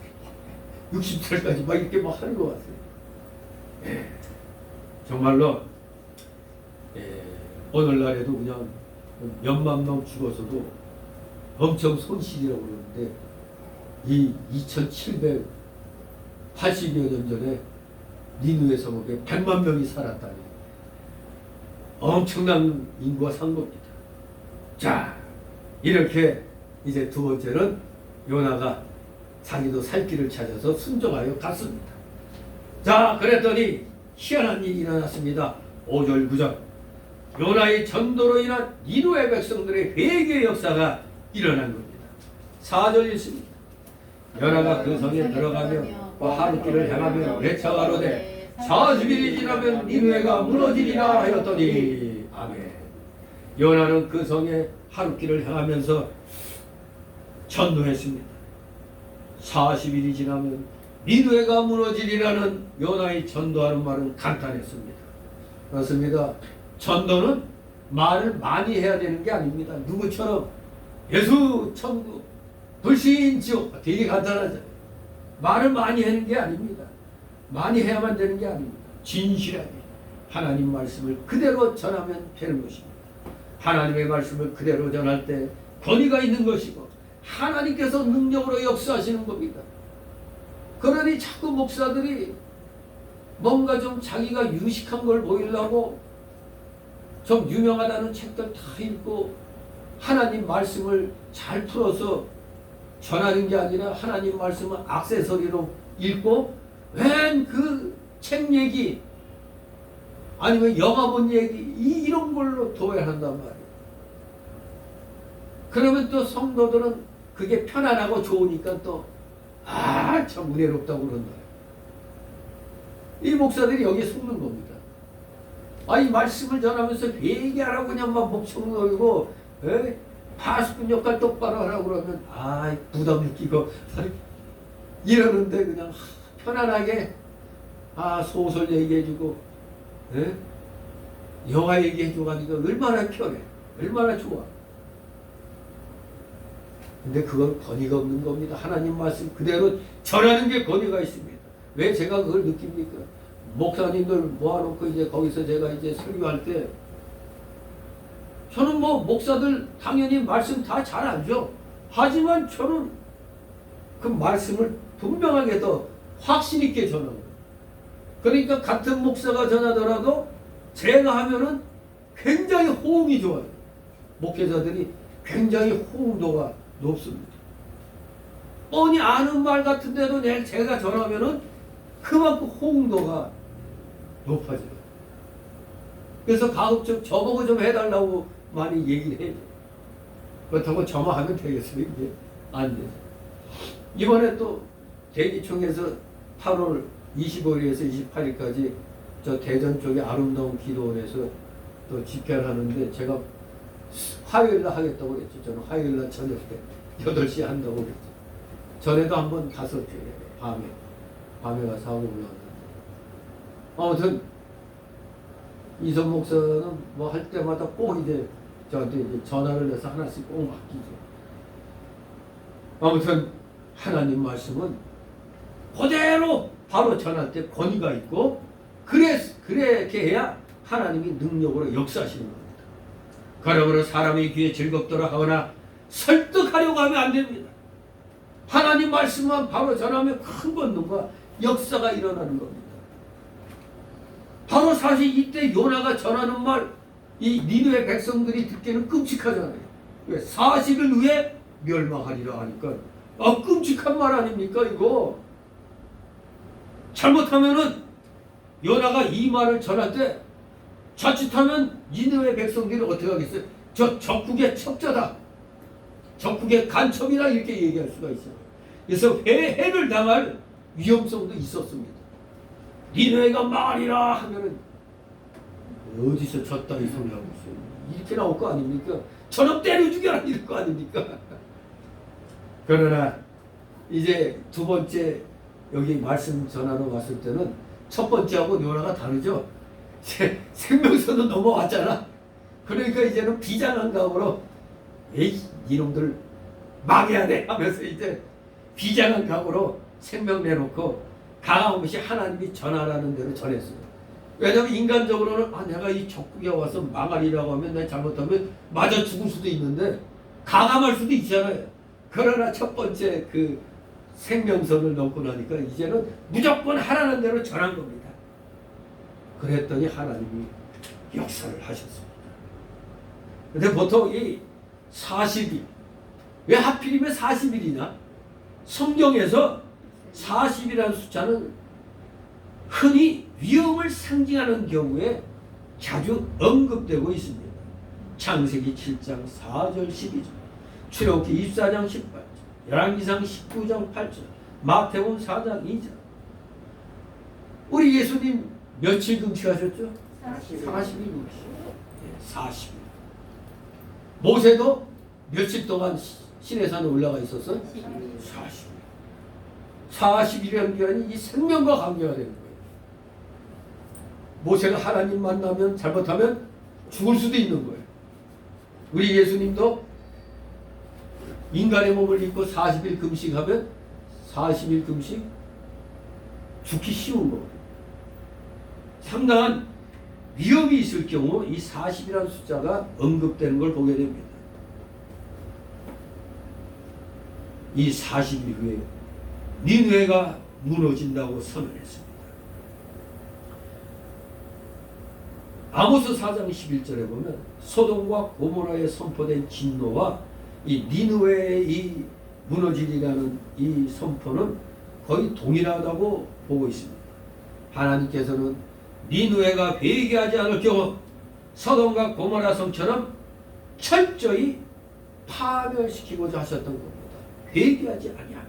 60살까지 막 이렇게 막 하는 것 같아요. 정말로 오늘날에도 그냥 몇만 명 죽어서도 엄청 손실이라고 그러는데 이 2780여 년 전에 니누의 성읍에 100만 명이 살았다니 엄청난 인구가 산 겁니다. 자, 이렇게 이제 두 번째는 요나가 자기도 살 길을 찾아서 순종하여 갔습니다. 자, 그랬더니 희한한 일이 일어났습니다. 5절 9절 요나의 전도로 인한 니누의 백성들의 회개 역사가 일어난 겁니다. 4절 있습니다. 요나가 그 성에 들어가며 그 하룻길을 행하며 외쳐가로되 40일이 지나면 니누에가 무너지리라 하였더니 아멘. 요나는 그 성에 하룻길을 행하면서 전도했습니다. 40일이 지나면 니누에가 무너지리라는 요나의 전도하는 말은 간단했습니다. 그렇습니다. 전도는 말을 많이 해야 되는 게 아닙니다. 누구처럼 예수 천국 불신 지옥 되게 간단하죠. 말을 많이 하는 게 아닙니다. 많이 해야만 되는 게 아닙니다. 진실하게 하나님 말씀을 그대로 전하면 되는 것입니다. 하나님의 말씀을 그대로 전할 때 권위가 있는 것이고 하나님께서 능력으로 역사하시는 겁니다. 그러니 자꾸 목사들이 뭔가 좀 자기가 유식한 걸 보이려고 좀 유명하다는 책들 다 읽고 하나님 말씀을 잘 풀어서 전하는 게 아니라 하나님 말씀을 액세서리로 읽고 웬 그 책 얘기 아니면 영화 본 얘기 이런 걸로 도외한단 말이에요. 그러면 또 성도들은 그게 편안하고 좋으니까 또 참 은혜롭다고 그런다. 이 목사들이 여기에 속는 겁니다. 이 말씀을 전하면서 회개하라고 그냥 막 목청 놀고 파수꾼 역할 똑바로 하라고 그러면 부담 느끼고 이러는데 그냥 편안하게 소설 얘기해주고 영화 얘기해주고 하니까 얼마나 편해, 얼마나 좋아. 근데 그건 권위가 없는 겁니다. 하나님 말씀 그대로 전하는 게 권위가 있습니다. 왜 제가 그걸 느낍니까? 목사님들 모아놓고 이제 거기서 제가 이제 설교할 때 저는 뭐 목사들 당연히 말씀 다 잘 알죠. 하지만 저는 그 말씀을 분명하게 더 확신 있게 전하고 그러니까 같은 목사가 전하더라도 제가 하면은 굉장히 호응이 좋아요. 목회자들이 굉장히 호응도가 높습니다. 뻔히 아는 말 같은데도 제가 전하면은 그만큼 호응도가 높아져요. 그래서 가급적 저보고 좀 해달라고 많이 얘기를 해요. 그렇다고 저만 하면 되겠어요? 이게 안 돼요. 이번에 또 대기총에서 8월 25일에서 28일까지 저 대전 쪽에 아름다운 기도원에서 또 집회를 하는데 제가 화요일날 하겠다고 그랬죠. 저는 화요일날 저녁 때 8시에 한다고 그랬죠. 전에도 한번 갔었죠. 밤에 가서 하고 올라왔는데 아무튼 이선 목사는 뭐 할 때마다 꼭 이제 저한테 이제 전화를 해서 하나씩 꼭 맡기죠. 아무튼 하나님 말씀은 그대로 바로 전할 때 권위가 있고 그렇게 해야 하나님이 능력으로 역사하시는 겁니다. 그러므로 사람의 귀에 즐겁도록 하거나 설득하려고 하면 안 됩니다. 하나님 말씀만 바로 전하면 큰 권능과 역사가 일어나는 겁니다. 바로 사실 이때 요나가 전하는 말, 이 니느웨 백성들이 듣기는 끔찍하잖아요. 왜? 40일 후에 멸망하리라 하니까 끔찍한 말 아닙니까 이거? 잘못하면은 요나가 이 말을 전할 때 자칫하면 니느웨 백성들이 어떻게 하겠어요? 저 적국의 첩자다, 적국의 간첩이라 이렇게 얘기할 수가 있어요. 그래서 해를 당할 위험성도 있었습니다. 니느웨가 망하리라 하면은 어디서 졌다 이 소리 하고 있어요. 이렇게 나올 거 아닙니까? 저놈 때려 죽여라 이럴 거 아닙니까? 그러나 이제 두 번째 여기 말씀 전하러 왔을 때는 첫 번째하고 요나가 다르죠. 생명선은 넘어왔잖아. 그러니까 이제는 비장한 각오로 에이 이놈들 망해야 돼 하면서 이제 비장한 각오로 생명 내놓고 강함없이 하나님이 전하라는 대로 전했어요. 왜냐하면 인간적으로는 내가 이 적국에 와서 망하리라고 하면 내가 잘못하면 맞아 죽을 수도 있는데 강함할 수도 있잖아요. 그러나 첫 번째 그 생명선을 넘고 나니까 이제는 무조건 하라는 대로 전한 겁니다. 그랬더니 하나님이 역사를 하셨습니다. 근데 보통 이 40일, 왜 하필이면 40일이냐? 성경에서 40이라는 숫자는 흔히 위험을 상징하는 경우에 자주 언급되고 있습니다. 창세기 7장 4절 12절, 출애굽기 24장 18절, 열왕기상 19장 8절, 마태복음 4장 2절. 우리 예수님 며칠 금식하셨죠? 40일 금식. 40일. 모세도 며칠 동안 시내산에 올라가 있었어? 40일. 40일이라는 기간이 이 생명과 관계가 되는 거예요. 모세가 하나님 만나면 잘못하면 죽을 수도 있는 거예요. 우리 예수님도 인간의 몸을 입고 40일 금식하면 40일 금식 죽기 쉬운 거예요. 상당한 위험이 있을 경우 이 40이라는 숫자가 언급되는 걸 보게 됩니다. 이 40일 후에 니느웨가 무너진다고 선언했습니다. 아모스 4장 11절에 보면 소돔과 고모라에 선포된 진노와 이 니느웨의 이 무너지리라는 이 선포는 거의 동일하다고 보고 있습니다. 하나님께서는 니느웨가 회개하지 않을 경우 소돔과 고모라 성처럼 철저히 파멸시키고자 하셨던 겁니다. 회개하지 아니하면.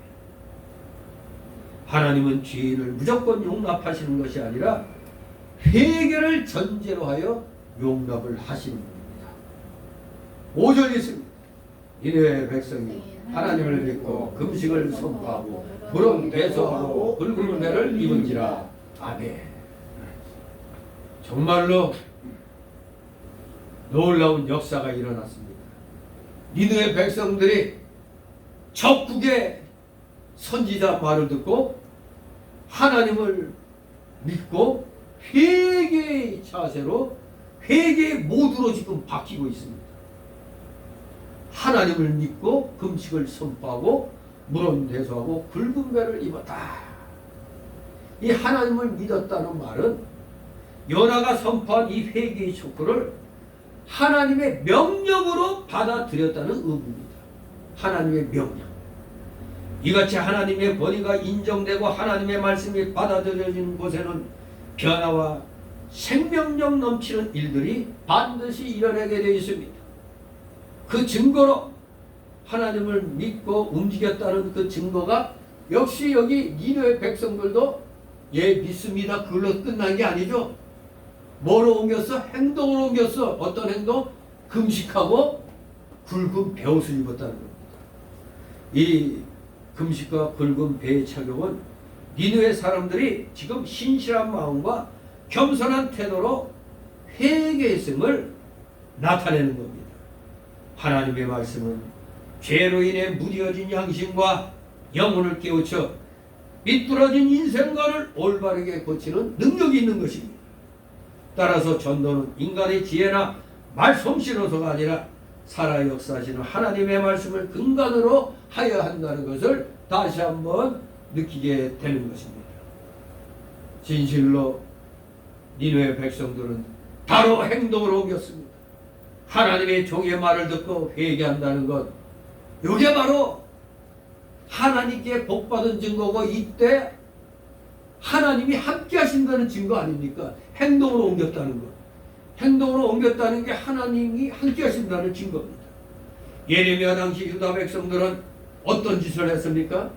하나님은 죄인을 무조건 용납하시는 것이 아니라 회개를 전제로 하여 용납을 하시는 겁니다. 5절 있습니다. 니느웨 백성이 하나님을 믿고 금식을 선포하고 물은 배소하고 붉은 배를 입은지라. 아멘. 정말로 놀라운 역사가 일어났습니다. 니느웨 백성들이 적국의 선지자 말을 듣고 하나님을 믿고 회개의 자세로 회개의 모드로 지금 바뀌고 있습니다. 하나님을 믿고 금식을 선포하고 물은 대소하고 굵은 배를 입었다. 이 하나님을 믿었다는 말은 요나가 선포한 이 회개의 촉구를 하나님의 명령으로 받아들였다는 의미입니다. 하나님의 명령. 이같이 하나님의 권위가 인정되고 하나님의 말씀이 받아들여지는 곳에는 변화와 생명력 넘치는 일들이 반드시 일어나게 되어 있습니다. 그 증거로 하나님을 믿고 움직였다는 그 증거가 역시 여기 니느웨 백성들도 믿습니다. 그걸로 끝난 게 아니죠. 뭐로 옮겼어? 행동으로 옮겼어. 어떤 행동? 금식하고 굵은 베옷을 입었다는 겁니다. 이 금식과 굵은 배의 착용은 니느웨 사람들이 지금 신실한 마음과 겸손한 태도로 회개했음을 나타내는 겁니다. 하나님의 말씀은 죄로 인해 무뎌진 양심과 영혼을 깨우쳐 삐뚤어진 인생관을 올바르게 고치는 능력이 있는 것입니다. 따라서 전도는 인간의 지혜나 말솜씨로서가 아니라 살아 역사하시는 하나님의 말씀을 근간으로 하여야 한다는 것을 다시 한번 느끼게 되는 것입니다. 진실로 니느웨 백성들은 바로 행동으로 옮겼습니다. 하나님의 종의 말을 듣고 회개한다는 것, 이게 바로 하나님께 복받은 증거고 이때 하나님이 함께 하신다는 증거 아닙니까? 행동으로 옮겼다는 것. 행동으로 옮겼다는 게 하나님이 함께 하신다는 증거입니다. 예레미야 당시 유다 백성들은 어떤 짓을 했습니까?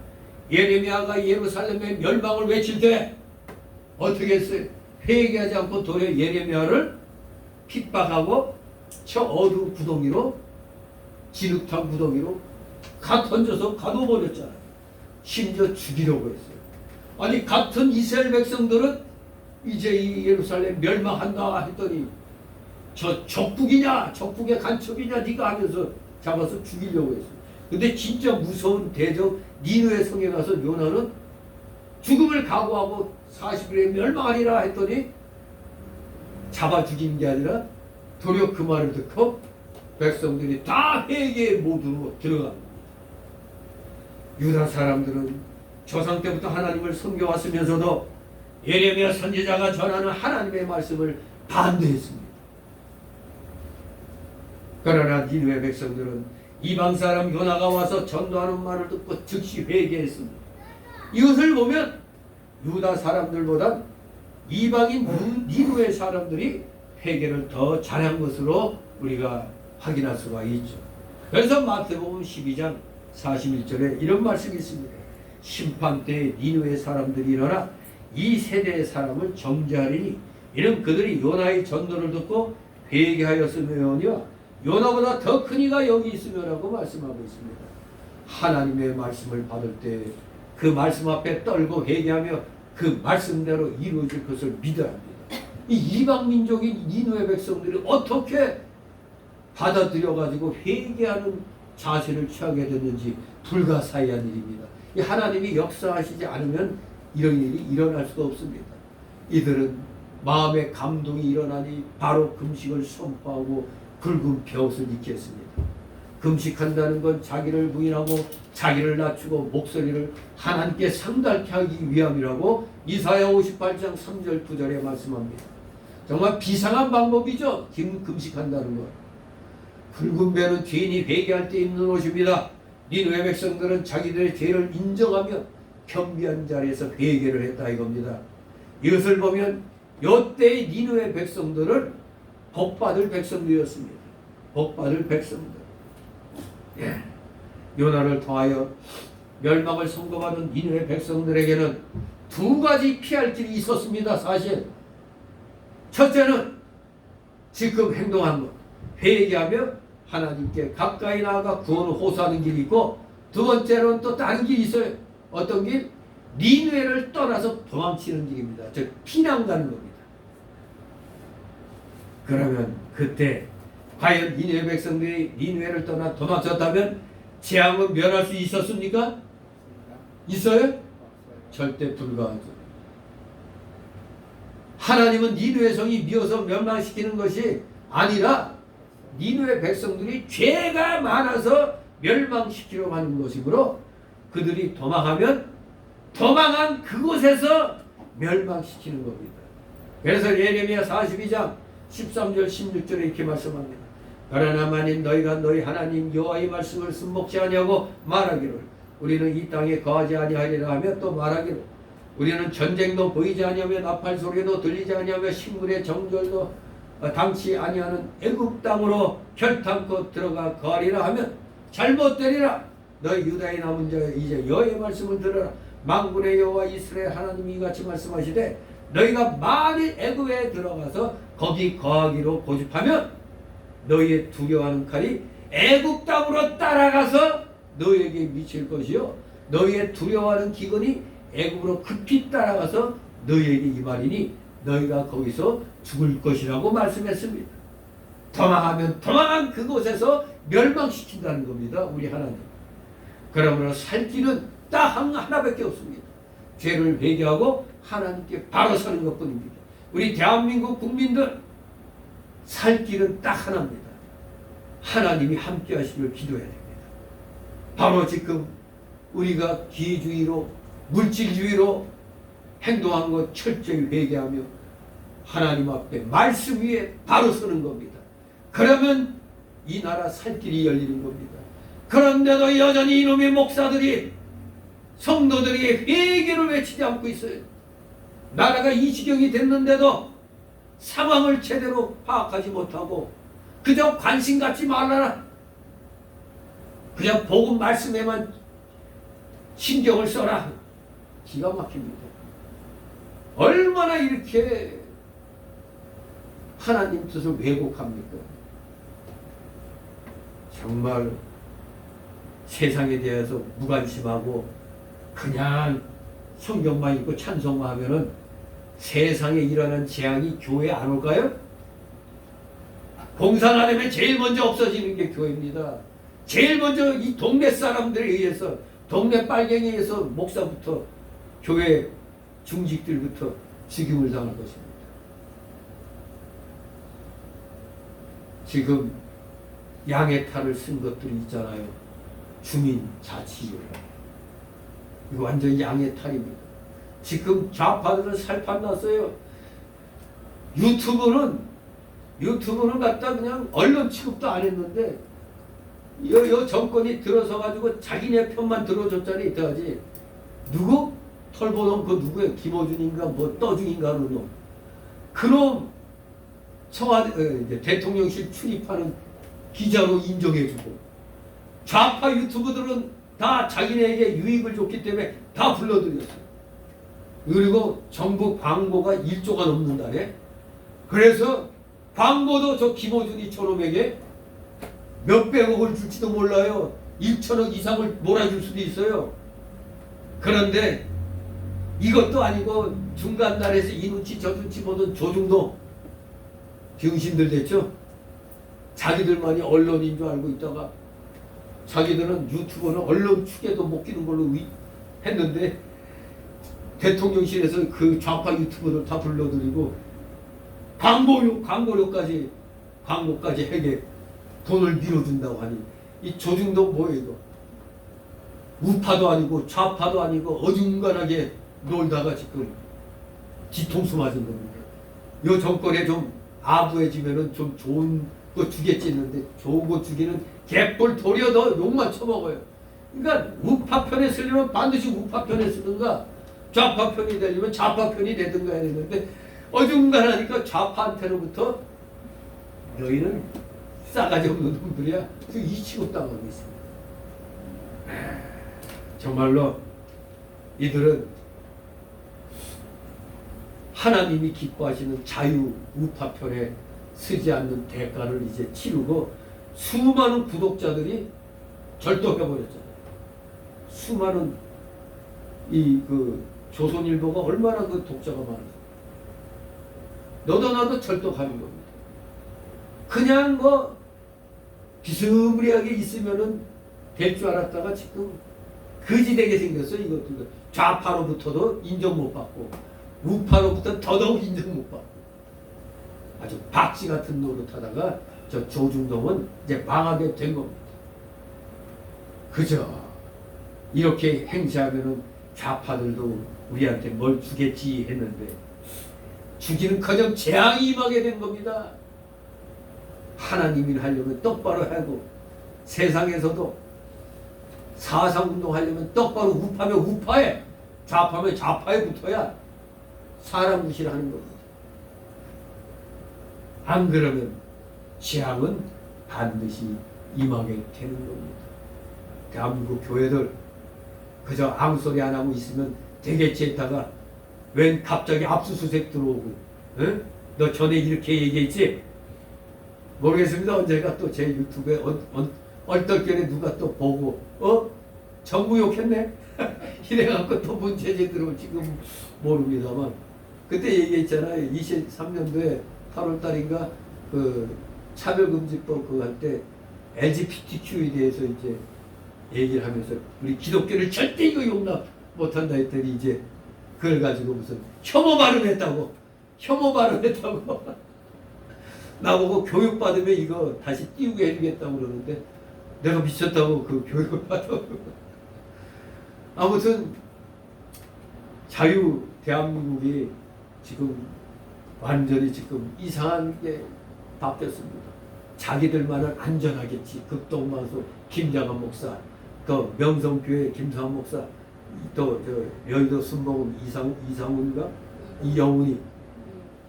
예레미야가 예루살렘의 멸망을 외칠 때 어떻게 했어요? 회개하지 않고 도리어 예레미야를 핍박하고 저 어두운 구덩이로, 진흙탕 구덩이로 던져서 가둬버렸잖아요. 심지어 죽이려고 했어요. 아니 같은 이스라엘 백성들은 이제 이 예루살렘 멸망한다 했더니 저 적북이냐 적북의 간첩이냐 네가 하면서 잡아서 죽이려고 했어요. 근데 진짜 무서운 대적 니느웨 성에 가서 요나는 죽음을 각오하고 40일에 멸망하리라 했더니 잡아 죽인 게 아니라 도리어 그 말을 듣고 백성들이 다 회개 모드로 들어갑니다. 유다 사람들은 조상 때부터 하나님을 섬겨왔으면서도 예레미야 선지자가 전하는 하나님의 말씀을 반대했습니다. 그러나 니느웨 백성들은 이방 사람 요나가 와서 전도하는 말을 듣고 즉시 회개했습니다. 이것을 보면 유다 사람들보다 이방인 니느웨 사람들이 회개를 더 잘한 것으로 우리가 확인할 수가 있죠. 그래서 마태복음 12장 41절에 이런 말씀이 있습니다. 심판 때에 니느웨 사람들이 일어나 이 세대의 사람을 정죄하리니 이는 그들이 요나의 전도를 듣고 회개하였으며니와 요나보다 더 큰 이가 여기 있으며라고 말씀하고 있습니다. 하나님의 말씀을 받을 때 그 말씀 앞에 떨고 회개하며 그 말씀대로 이루어질 것을 믿어야 합니다. 이 이방 민족인 니느웨 백성들이 어떻게 받아들여 가지고 회개하는 자세를 취하게 됐는지 불가사의한 일입니다. 이 하나님이 역사하시지 않으면 이런 일이 일어날 수가 없습니다. 이들은 마음의 감동이 일어나니 바로 금식을 선포하고 붉은 벼옷을 입게 했습니다. 금식한다는 건 자기를 부인하고 자기를 낮추고 목소리를 하나님께 상달케 하기 위함이라고 이사야 58장 3절 9절에 말씀합니다. 정말 비상한 방법이죠. 금식한다는 것. 붉은 벼는 죄인이 회개할 때 입는 옷입니다. 니느웨 백성들은 자기들의 죄를 인정하며 겸비한 자리에서 회개를 했다 이겁니다. 이것을 보면 이때의 니느웨 백성들은 복받을 백성들이었습니다. 복받을 백성들. 요나를 통하여 멸망을 선고받은 니느웨 백성들에게는 두 가지 피할 길이 있었습니다. 사실 첫째는 지금 행동한 것, 회개하며 하나님께 가까이 나아가 구원을 호소하는 길이 있고, 두 번째로는 또 다른 길이 있어요. 어떤 길? 니느웨를 떠나서 도망치는 길입니다. 즉 피난 가는 겁니다. 그러면 그때 과연 니느웨 백성들이 니느웨를 떠나 도망쳤다면 재앙은 면할 수 있었습니까? 있어요? 절대 불가하죠. 하나님은 니느웨 성이 미워서 멸망시키는 것이 아니라 니느웨 백성들이 죄가 많아서 멸망시키려고 하는 것이므로 그들이 도망하면 도망한 그곳에서 멸망시키는 겁니다. 그래서 예레미야 42장 13절 16절에 이렇게 말씀합니다. 그러나 만일 너희가 너희 하나님 여호와의 말씀을 순복지 아니하고 말하기를 우리는 이 땅에 거하지 아니하리라 하며 또 말하기를 우리는 전쟁도 보이지 아니하며 나팔 소리도 들리지 아니하며 식물의 정절도 당치 아니하는 애굽 땅으로 결탄코 들어가 거하리라 하면 잘못되리라. 너희 유다의 남은 자여 이제 여호와의 말씀을 들으라. 만군의 여호와 이스라엘 하나님이 이같이 말씀하시되 너희가 만일 애굽에 들어가서 거기 거하기로 고집하면 너희의 두려워하는 칼이 애굽 땅으로 따라가서 너희에게 미칠 것이요 너희의 두려워하는 기근이 애굽으로 급히 따라가서 너희에게 임하리니 너희가 거기서 죽을 것이라고 말씀했습니다. 도망하면 도망한 그곳에서 멸망시킨다는 겁니다. 우리 하나님. 그러므로 살 길은 딱 하나밖에 없습니다. 죄를 회개하고 하나님께 바로 서는 것뿐입니다. 우리 대한민국 국민들 살 길은 딱 하나입니다. 하나님이 함께 하시길 기도해야 됩니다. 바로 지금 우리가 기회주의로 물질주의로 행동한 것 철저히 회개하며 하나님 앞에 말씀 위에 바로 서는 겁니다. 그러면 이 나라 살 길이 열리는 겁니다. 그런데도 여전히 이놈의 목사들이 성도들에게 회개를 외치지 않고 있어요. 나라가 이 지경이 됐는데도 상황을 제대로 파악하지 못하고 그저 관심 갖지 말라라. 그냥 복음 말씀에만 신경을 써라. 기가 막힙니다. 얼마나 이렇게 하나님 뜻을 왜곡합니까? 정말 세상에 대해서 무관심하고 그냥 성경만 읽고 찬송만 하면은 세상에 일어난 재앙이 교회에 안 올까요? 공사를 하려면 제일 먼저 없어지는 게 교회입니다. 제일 먼저 이 동네 사람들에 의해서, 동네 빨갱이에 의해서 목사부터 교회 중직들부터 죽임을 당할 것입니다. 지금 양의 탈을 쓴 것들이 있잖아요. 주민자치율. 이거 완전히 양의 탈입니다. 지금 좌파들은 살판 났어요. 유튜브는 갖다 그냥 언론 취급도 안 했는데 요 정권이 들어서 가지고 자기네 편만 들어줬잖아요. 이때까지. 누구? 털보던 그 누구예요? 김어준인가 뭐 떠중인가 하는 놈. 그놈 청와대 대통령실 출입하는 기자로 인정해주고, 좌파 유튜브들은 다 자기네에게 유익을 줬기 때문에 다 불러들였어요. 그리고 정부 광고가 1조가 넘는다네. 그래서 광고도 저 김어준이 저놈에게 몇백억을 줄지도 몰라요. 1천억 이상을 몰아줄 수도 있어요. 그런데 이것도 아니고 중간날에서 이 눈치 저 눈치 보던 조중동 병신들 됐죠. 자기들만이 언론인 줄 알고 있다가 자기들은 유튜버는 언론 축에도 못 끼는 걸로 했는데 대통령실에서 그 좌파 유튜버들 다 불러들이고 광고료까지 해게 돈을 밀어준다고 하니, 이 조중동 뭐예요 이거? 우파도 아니고 좌파도 아니고 어중간하게 놀다가 지금 뒤통수 맞은 겁니다. 이 정권에 좀 아부해지면은 좀 좋은 거 주겠지 했는데 좋은 거 주기는 개뿔 도리어 더 욕만 쳐먹어요. 그러니까 우파 편에 쓰려면 반드시 우파 편에 쓰든가 좌파 편이 되려면 좌파 편이 되든가 해야 되는데 어중간하니까 좌파한테로부터 너희는 싸가지 없는 놈들이야. 이 취급당하고 있습니다. 정말로 이들은 하나님이 기뻐하시는 자유 우파편에 쓰지 않는 대가를 이제 치르고 수많은 구독자들이 절도해버렸잖아요. 수많은 그 조선일보가 얼마나 그 독자가 많아요. 너도 나도 절도하는 겁니다. 그냥 뭐 비스무리하게 있으면은 될 줄 알았다가 지금 거지되게 생겼어요. 이것도 좌파로부터도 인정 못 받고 우파로부터 더더욱 인정 못 받고 아주 박쥐 같은 노릇하다가 저 조중동은 이제 망하게 된 겁니다. 그저 이렇게 행세하면은 좌파들도 우리한테 뭘 주겠지 했는데 주기는커녕 재앙이 임하게 된 겁니다. 하나님이 하려면 똑바로 하고 세상에서도 사상운동 하려면 똑바로 우파면 우파에 좌파면 좌파에 붙어야 사람 무시를 하는 겁니다. 안 그러면 재앙은 반드시 임하게 되는 겁니다. 대한민국 교회들 그저 아무 소리 안 하고 있으면 되겠지 했다가 웬 갑자기 압수수색 들어오고, 응? 너 전에 이렇게 얘기했지? 모르겠습니다. 언제가 또 제 유튜브에 얼떨결에 누가 또 보고 정부 욕했네? 이래갖고 또 문제제 들어올지금 모릅니다만 그때 얘기했잖아요. 23년도에 8월달인가 그 차별금지법 그거 할 때 LGBTQ에 대해서 이제 얘기를 하면서 우리 기독교를 절대 이거 용납 못한다 했더니 이제 그걸 가지고 무슨 혐오 발언했다고 나보고 교육받으면 이거 다시 띄우게 해주겠다고 그러는데 내가 미쳤다고 그 교육을 받아고 아무튼 자유 대한민국이 지금 완전히 지금 이상한 게 바뀌었습니다. 자기들만은 안전하겠지. 극동만소 김장한 목사, 또 명성교회 김상한 목사, 또 저 여의도 순복음 이상훈인가 이영훈이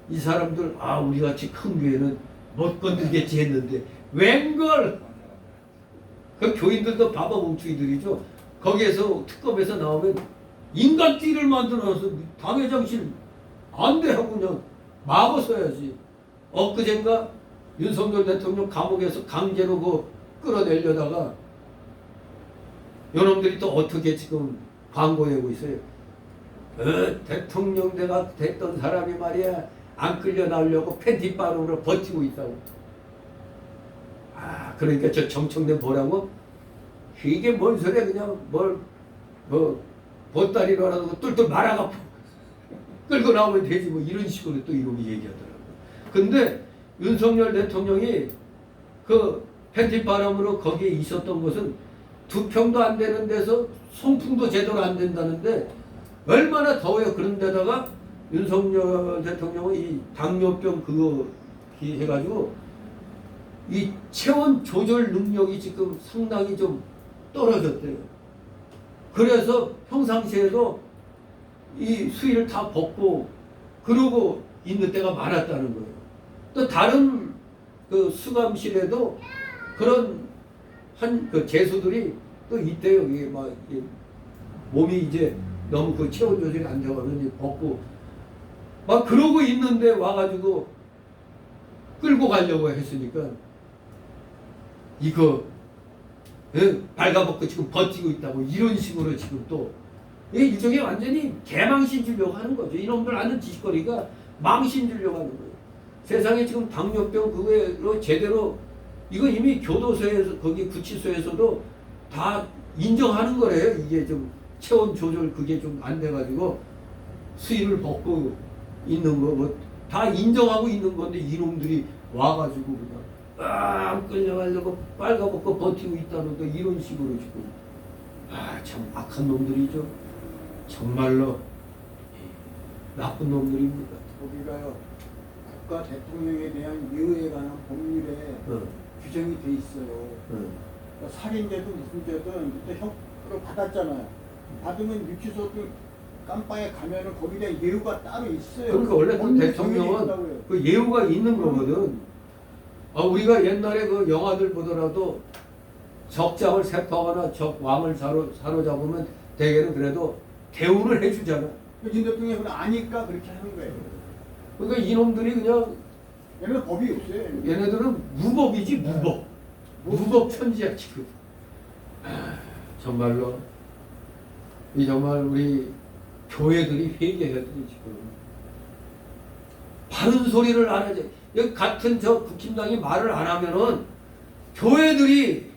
이 사람들 우리 같이 큰 교회는 못 건들겠지 했는데 웬걸 그 교인들도 바보 뭉충이들이죠. 거기에서 특검에서 나오면 인간띠를 만들어서 당회장실 안 돼 하고 그냥 막아서야지. 엊그젠가 윤석열 대통령 감옥에서 강제로 그 끌어내려다가 요놈들이 또 어떻게 지금 광고하고 있어요. 대통령 내가 됐던 사람이 말이야 안 끌려 나오려고 팬티 바르로 버티고 있다고. 아, 그러니까 저 정청래 보라고 이게 뭔 소리야 그냥 뭐 보따리로라도 뚫뚫 말아갖고 끌고 나오면 되지 뭐 이런 식으로 또 이놈이 얘기하더라고. 근데 윤석열 대통령이 그 팬티 바람으로 거기에 있었던 것은 2평도 안 되는 데서 송풍도 제대로 안 된다는데 얼마나 더워요. 그런데다가 윤석열 대통령은 이 당뇨병 그거 해가지고 이 체온 조절 능력이 지금 상당히 좀 떨어졌대요. 그래서 평상시에도 이 수의를 다 벗고 그러고 있는 때가 많았다는 거예요. 또 다른 그 수감실에도 그런 그 죄수들이 또 있대요. 이게 막 몸이 이제 너무 그 체온 조절이 안 되거든요. 벗고 막 그러고 있는데 와가지고 끌고 가려고 했으니까 이거 발가벗고 지금 버티고 있다고 이런 식으로 지금 또 일종의 완전히 개망신 주려고 하는 거죠. 이놈들 아는 짓거리가 망신 주려고 하는 거예요. 세상에 지금 당뇨병 그거로 제대로 이거 이미 교도소에서 거기 구치소에서도 다 인정하는 거래요. 이게 좀 체온 조절 그게 좀 안 돼가지고 수의를 벗고 있는 거 뭐 다 인정하고 있는 건데 이놈들이 와가지고 그냥 끌려가려고 빨가벗고 버티고 있다는 거 이런 식으로 지금 참 악한 놈들이죠. 정말로 나쁜 놈들입니다. 우리가요 국가 대통령에 대한 예우에 관한 법률에 규정이 돼 있어요. 그러니까 살인죄도 무슨 죄든 그때 형을 받았잖아요. 받으면 유치소도 깜빵에 가면은 거기에 예우가 따로 있어요. 그러니까 원래 그 법률 대통령은 정해져 있다고요. 그 예우가 있는 거거든. 우리가 옛날에 그 영화들 보더라도 적장을 세포하거나 적 왕을 사로잡으면 대개는 그래도 대우를 해주잖아. 윤 대통령이 그걸 아니까 그렇게 하는 거예요. 그러니까 이놈들이 그냥 얘네는 법이 없어요. 얘네들은 무법이지 무법. 무법 천지야 지금. 정말로 이 정말 우리 교회들이 회개해야 돼 지금. 바른 소리를 안 하지. 여기 같은 저 국힘당이 말을 안 하면은 교회들이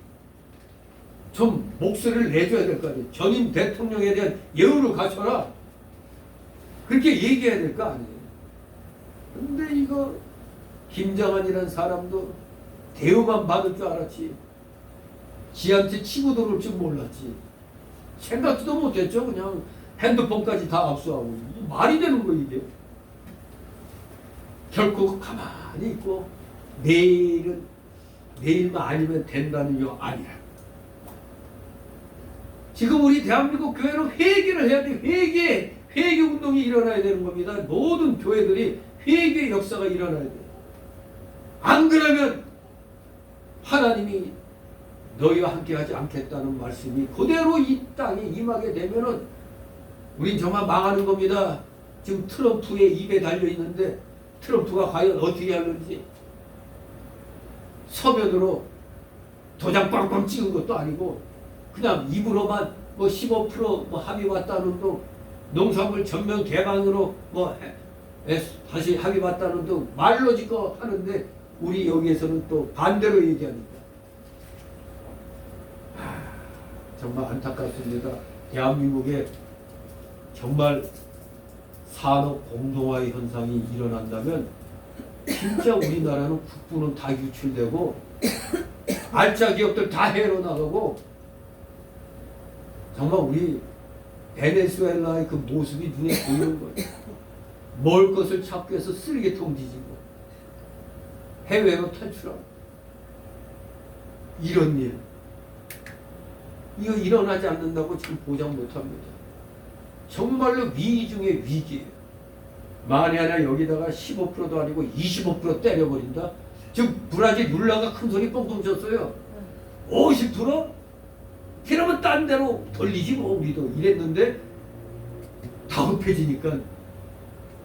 좀 목소리를 내줘야 될 거 아니에요. 전임 대통령에 대한 예우를 갖춰라. 그렇게 얘기해야 될 거 아니에요. 근데 이거 김장한이라는 사람도 대우만 받을 줄 알았지. 지한테 치고 들어올 줄 몰랐지. 생각지도 못했죠. 그냥 핸드폰까지 다 압수하고. 말이 되는 거 이게. 결코 가만히 있고 내일만 아니면 된다는 게 아니야. 지금 우리 대한민국 교회는 회개를 해야 돼. 회개 운동이 일어나야 되는 겁니다. 모든 교회들이 회개 역사가 일어나야 돼. 안 그러면 하나님이 너희와 함께하지 않겠다는 말씀이 그대로 이 땅에 임하게 되면은 우린 정말 망하는 겁니다. 지금 트럼프의 입에 달려 있는데 트럼프가 과연 어떻게 하는지 서면으로 도장 꽝꽝 찍은 것도 아니고 그냥 입으로만 뭐 15% 합의 왔다는 둥 농산물 전면 개방으로 다시 합의 왔다는 둥 말로 짓고 하는데 우리 여기에서는 또 반대로 얘기하니까 정말 안타깝습니다. 대한민국에 정말 산업 공동화의 현상이 일어난다면 진짜 우리나라는 국부는 다 유출되고 알짜 기업들 다 해로 나가고 정말 우리 베네수엘라의 그 모습이 눈에 보이는 거예요. 먹을 것을 찾기 위해서 쓰레기통 뒤지고 해외로 탈출하고 이런 일 이거 일어나지 않는다고 지금 보장 못합니다. 정말로 위기 중에 위기예요. 만에 하나 여기다가 15%도 아니고 25% 때려버린다. 지금 브라질 룰라가 큰 소리 뻥뻥 쳤어요. 50%? 그러면 딴 데로 돌리지 뭐 우리도 이랬는데 다급해지니까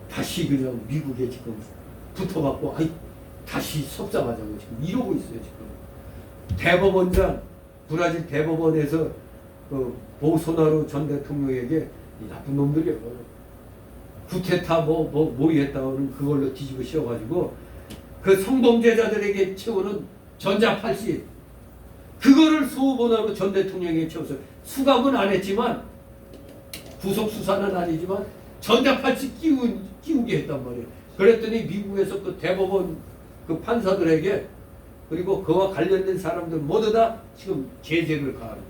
다시 그냥 미국에 지금 붙어갖고 다시 속상하자고 지금 이러고 있어요. 지금 대법원장 브라질 대법원에서 그 보소나루 전 대통령에게 이 나쁜 놈들이요. 구테타 모의했다고는 그걸로 뒤집어 씌워가지고 그 성범죄자들에게 채우는 전자 80. 그거를 소번하고 전 대통령에 채워서 수갑은 안 했지만 구속 수사는 아니지만 전자 80 끼우게 했단 말이에요. 그랬더니 미국에서 그 대법원 그 판사들에게 그리고 그와 관련된 사람들 모두 다 지금 제재를 가하는 거죠.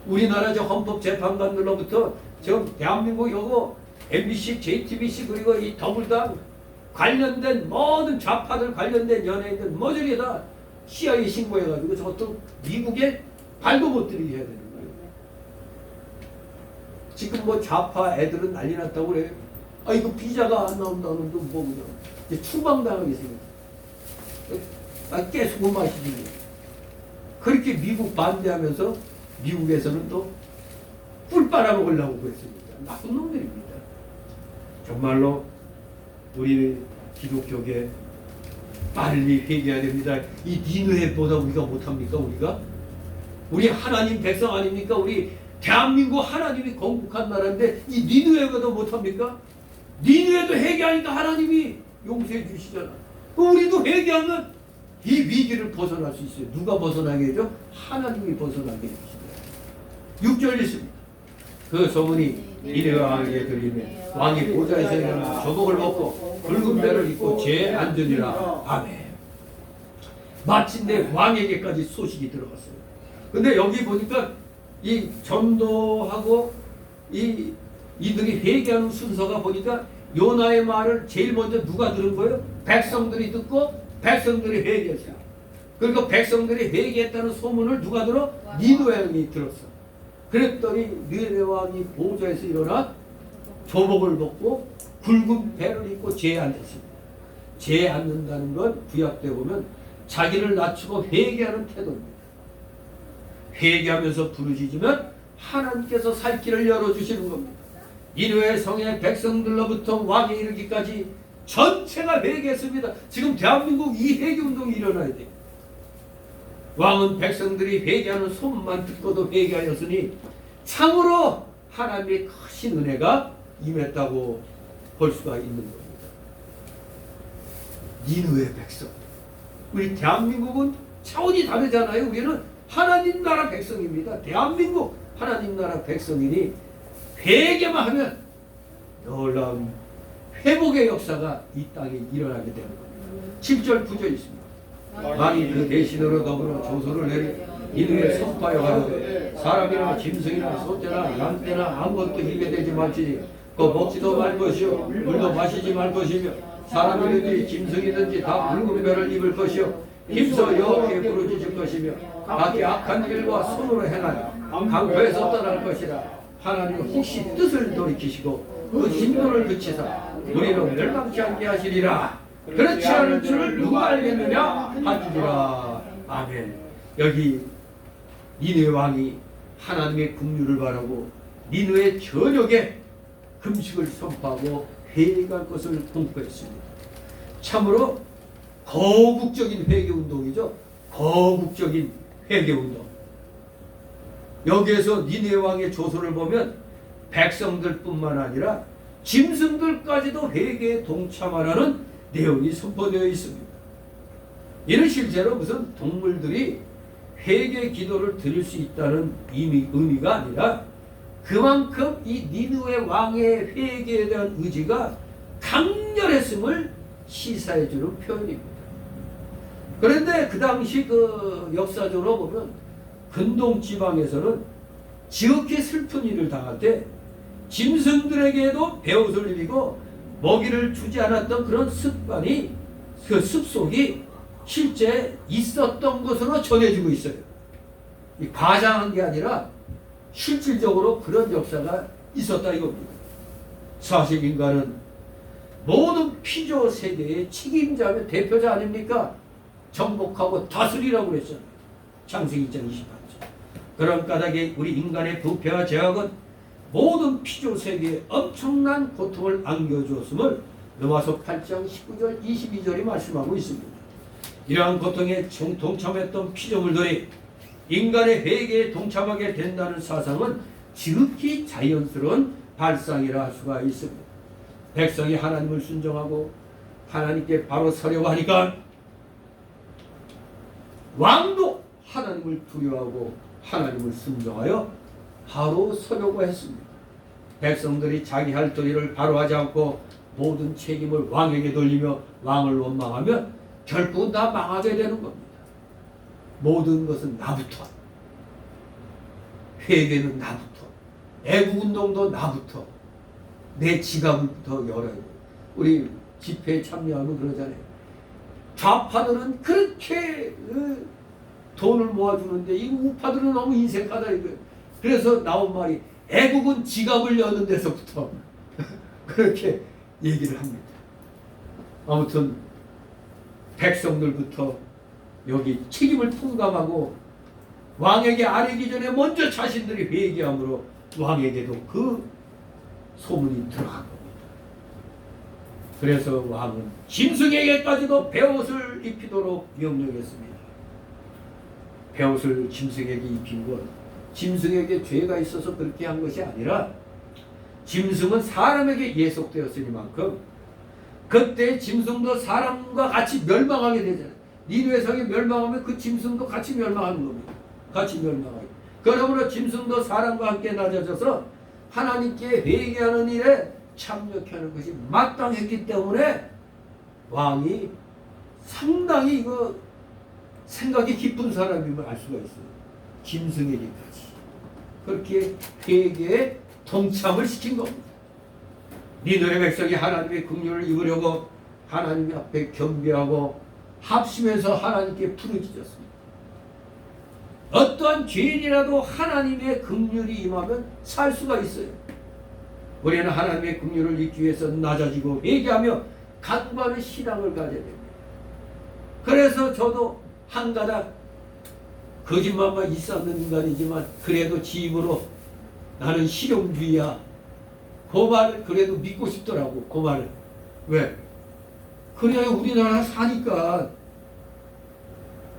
우리나라 저 헌법재판관들로부터 지금 대한민국 요거 MBC, JTBC 그리고 이 더불당 관련된 모든 좌파들 관련된 연예인들 모조리 다 CIA 신고해가지고 저것도 미국에 발도 못 들이게 해야 되는 거예요. 지금 뭐 좌파 애들은 난리 났다고 그래요. 아 이거 비자가 안 나온다는 건 뭐냐. 이제 추방당하게 생겼어. 아 깨수고 마시지. 그렇게 미국 반대하면서 미국에서는 또 꿀 빨아먹으려고 그랬습니다. 나쁜 놈들입니다. 정말로 우리 기독교계 빨리 회개해야 됩니다. 이 니느웨보다 우리가 못합니까? 우리 하나님 백성 아닙니까? 우리 대한민국 하나님이 건국한 나라인데 이 니느웨가 더 못합니까? 니느웨도 회개하니까 하나님이 용서해 주시잖아. 우리도 회개하면 이 위기를 벗어날 수 있어요. 누가 벗어나게 해줘? 하나님이 벗어나게 해주시다. 6절 있습니다. 그 소문이 니느웨 왕에게 들리매 왕이 보좌에서 일어나 조복을 벗고 붉은 배를 입고 제 앉으니라. 아멘. 마침내 왕에게까지 소식이 들어갔어요. 근데 여기 보니까 이 전도하고 이들이 회개하는 순서가 보니까 요나의 말을 제일 먼저 누가 들은 거예요? 백성들이 듣고 백성들이 회개했어요. 그리고 백성들이 회개했다는 소문을 누가 들어? 니느웨 왕이 들었어. 그랬더니 니느웨 왕이 보좌에서 일어나 조복을 벗고 굵은 배를 입고 제에 앉았습니다. 제에 앉는다는 건 구약 때 보면 자기를 낮추고 회개하는 태도입니다. 회개하면서 부르짖으면 하나님께서 살 길을 열어주시는 겁니다. 니느웨 성의 백성들로부터 왕에 이르기까지 전체가 회개했습니다. 지금 대한민국 이 회개운동이 일어나야 돼요. 왕은 백성들이 회개하는 소문만 듣고도 회개하였으니 참으로 하나님의 크신 은혜가 임했다고 볼 수가 있는 겁니다. 니느웨 백성. 우리 대한민국은 차원이 다르잖아요. 우리는 하나님 나라 백성입니다. 대한민국 하나님 나라 백성이니 회개만 하면 놀라운 회복의 역사가 이 땅에 일어나게 되는 겁니다. 7절 9절 있습니다. 왕이 그 대신으로 더불어 조서를 내리 니느웨에 선포하여 가로되 사람이나 짐승이나 소떼나 양떼나 아무것도 입에 대지 말지니 그 먹지도 말 것이요 물도 마시지 말 것이며 사람이든지 짐승이든지 다 붉은 배를 입을 것이요 힘써 여호와께 부르짖을 것이며 각기 악한 일과 손으로 행하여 강포에서 떠날 것이라. 하나님 혹시 뜻을 돌이키시고 그 진노를 그치사 우리는 멸망치 않게 하시리라. 그렇지 않을 줄을 누가 알겠느냐 하시리라. 아멘. 여기 니느웨 왕이 하나님의 긍휼을 바라고 니느웨 전역에 금식을 선포하고 회개할 것을 공포했습니다. 참으로 거국적인 회개운동이죠. 거국적인 회개운동. 여기에서 니느웨 왕의 조서를 보면 백성들뿐만 아니라 짐승들까지도 회개에 동참하라는 내용이 선포되어 있습니다. 이는 실제로 무슨 동물들이 회개 기도를 드릴 수 있다는 의미가 아니라 그만큼 이 니느웨 왕의 회개에 대한 의지가 강렬했음을 시사해주는 표현입니다. 그런데 그 당시 그 역사적으로 보면 근동 지방에서는 지극히 슬픈 일을 당할 때 짐승들에게도 베옷을 입히고 먹이를 주지 않았던 그런 습관이 그 습속이 실제 있었던 것으로 전해지고 있어요. 과장한 게 아니라 실질적으로 그런 역사가 있었다 이겁니다. 사실 인간은 모든 피조 세계의 책임자며 대표자 아닙니까? 정복하고 다스리라고 그랬잖아요. 창세기 2장 28절. 그런 까닭에 우리 인간의 부패와 제약은 모든 피조 세계에 엄청난 고통을 안겨주었음을 로마서 8장 19절 22절이 말씀하고 있습니다. 이러한 고통에 동참했던 피조물들이 인간의 회개에 동참하게 된다는 사상은 지극히 자연스러운 발상이라 할 수가 있습니다. 백성이 하나님을 순종하고 하나님께 바로 서려고 하니까 왕도 하나님을 두려워하고 하나님을 순종하여 바로 서려고 했습니다. 백성들이 자기 할 도리를 바로 하지 않고 모든 책임을 왕에게 돌리며 왕을 원망하면 결국은 다 망하게 되는 겁니다. 모든 것은 나부터, 회개는 나부터, 애국운동도 나부터, 내 지갑부터 열어요. 우리 집회에 참여하면 그러잖아요. 좌파들은 그렇게 돈을 모아주는데 이 우파들은 너무 인색하다 이거예요. 그래서 나온 말이 애국은 지갑을 여는 데서부터 그렇게 얘기를 합니다. 아무튼 백성들부터 여기 책임을 통감하고 왕에게 아뢰기 전에 먼저 자신들이 회개함으로 왕에게도 그 소문이 들어간 겁니다. 그래서 왕은 짐승에게까지도 베옷을 입히도록 명령했습니다. 베옷을 짐승에게 입힌 건 짐승에게 죄가 있어서 그렇게 한 것이 아니라 짐승은 사람에게 예속되었으니만큼 그때 짐승도 사람과 같이 멸망하게 되잖아요. 니느웨 성이 멸망하면 그 짐승도 같이 멸망하는 겁니다. 같이 멸망하게. 그러므로 짐승도 사람과 함께 낮아져서 하나님께 회개하는 일에 참여하는 것이 마땅했기 때문에 왕이 상당히 이거 생각이 깊은 사람임을 알 수가 있어요. 짐승에게까지 그렇게 회개에 동참을 시킨 겁니다. 니느웨 백성이 하나님의 긍휼을 입으려고 하나님 앞에 경배하고 합심해서 하나님께 부르짖었습니다. 어떠한 죄인이라도 하나님의 긍휼이 임하면 살 수가 있어요. 우리는 하나님의 긍휼을 잊기 위해서 낮아지고 회개하며 간과하는 신앙을 가져야 됩니다. 그래서 저도 한 가닥 거짓말만 있었는 인간이지만 그래도 지 입으로 나는 실용주의야. 그 말을 그래도 믿고 싶더라고. 그 말을. 왜? 그래야 우리나라 사니까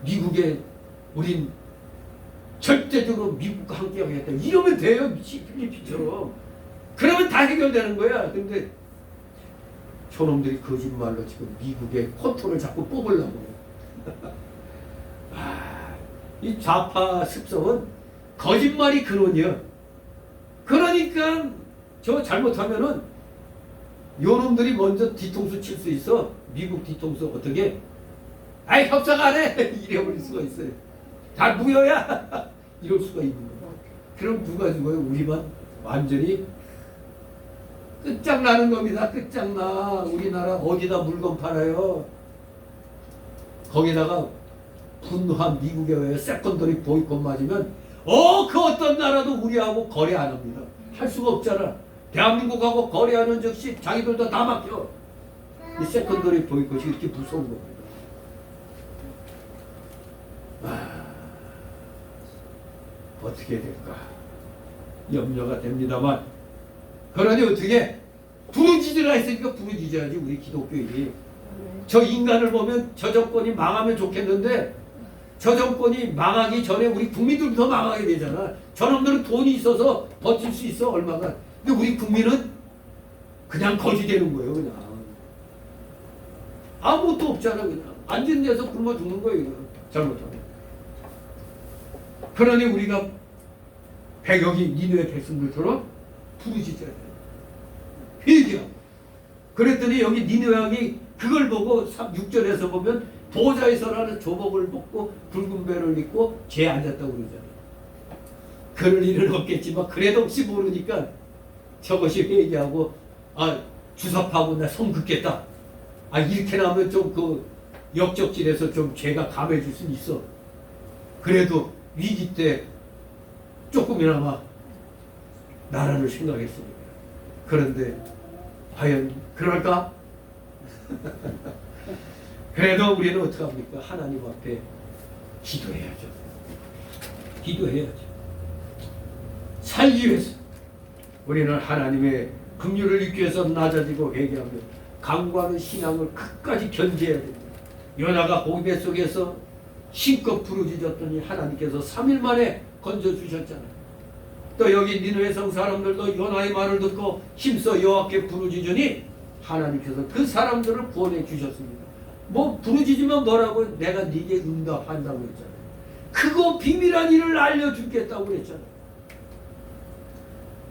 미국에 우린 절대적으로 미국과 함께 하겠다. 이러면 돼요. 필리핀처럼. 그러면 다 해결되는 거야. 근데 저놈들이 거짓말로 지금 미국의 코토를 자꾸 뽑으려고. 이 좌파 습성은 거짓말이 근원이야. 그러니까 저 잘못하면은 요놈들이 먼저 뒤통수 칠 수 있어. 미국 뒤통수 어떻게? 아이 협상 안 해. 이래버릴 수가 있어요. 다 무효야. 이럴 수가 있는 거야. 그럼 누가 죽어요? 우리만 완전히 끝장나는 겁니다. 끝장나. 우리나라 어디다 물건 팔아요? 거기다가 분노한 미국에 의해 세컨더리 보이콧 맞으면 그 어떤 나라도 우리하고 거래 안 합니다. 할 수가 없잖아. 대한민국하고 거래하는 즉시 자기들도 다 막혀. 이 세컨더리 보이콧이 이렇게 무서운 겁니다. 어떻게 될까 염려가 됩니다만, 그러니 어떻게 부르짖으라 했으니까 부르짖어야지. 우리 기독교인이 저 인간을 보면 저 정권이 망하면 좋겠는데 저 정권이 망하기 전에 우리 국민들부터 망하게 되잖아. 저놈들은 돈이 있어서 버틸 수 있어 얼마나. 근데 우리 국민은 그냥 거지되는 거예요. 그냥 아무것도 없잖아. 그냥 앉은 데서 굶어 죽는 거예요. 잘못하면. 그러니 우리가 여기 니느웨 백성들처럼 부르짖어야 돼요. 회개하고. 그랬더니 여기 니느웨 왕이 그걸 보고 6절에서 보면 보좌에서라는 조복을 벗고 붉은 배를 입고 죄에 앉았다고 그러잖아요. 그럴 일은 없겠지만 그래도 혹시 모르니까 저것이 회개하고 주사파하고 나 손 긋겠다. 이렇게 나오면 좀 그 역적질에서 좀 죄가 감해질 수는 있어. 그래도 위기 때 조금이나마 나라를 생각했습니다. 그런데 과연 그럴까? 그래도 우리는 어떻게 합니까? 하나님 앞에 기도해야죠. 기도해야죠. 살기 위해서 우리는 하나님의 긍휼을 잊기 위해서 낮아지고 회개하며 강구하는 신앙을 끝까지 견제해야 됩니다. 요나가 고기배 속에서 힘껏 부르짖었더니 하나님께서 3일 만에 건져주셨잖아요. 또 여기 니느웨 성 사람들도 요나의 말을 듣고 힘써 여호와께 부르짖으니 하나님께서 그 사람들을 구원해 주셨습니다. 뭐 부르짖으면 뭐라고? 내가 네게 응답한다고 했잖아요. 그거 비밀한 일을 알려주겠다고 그랬잖아요.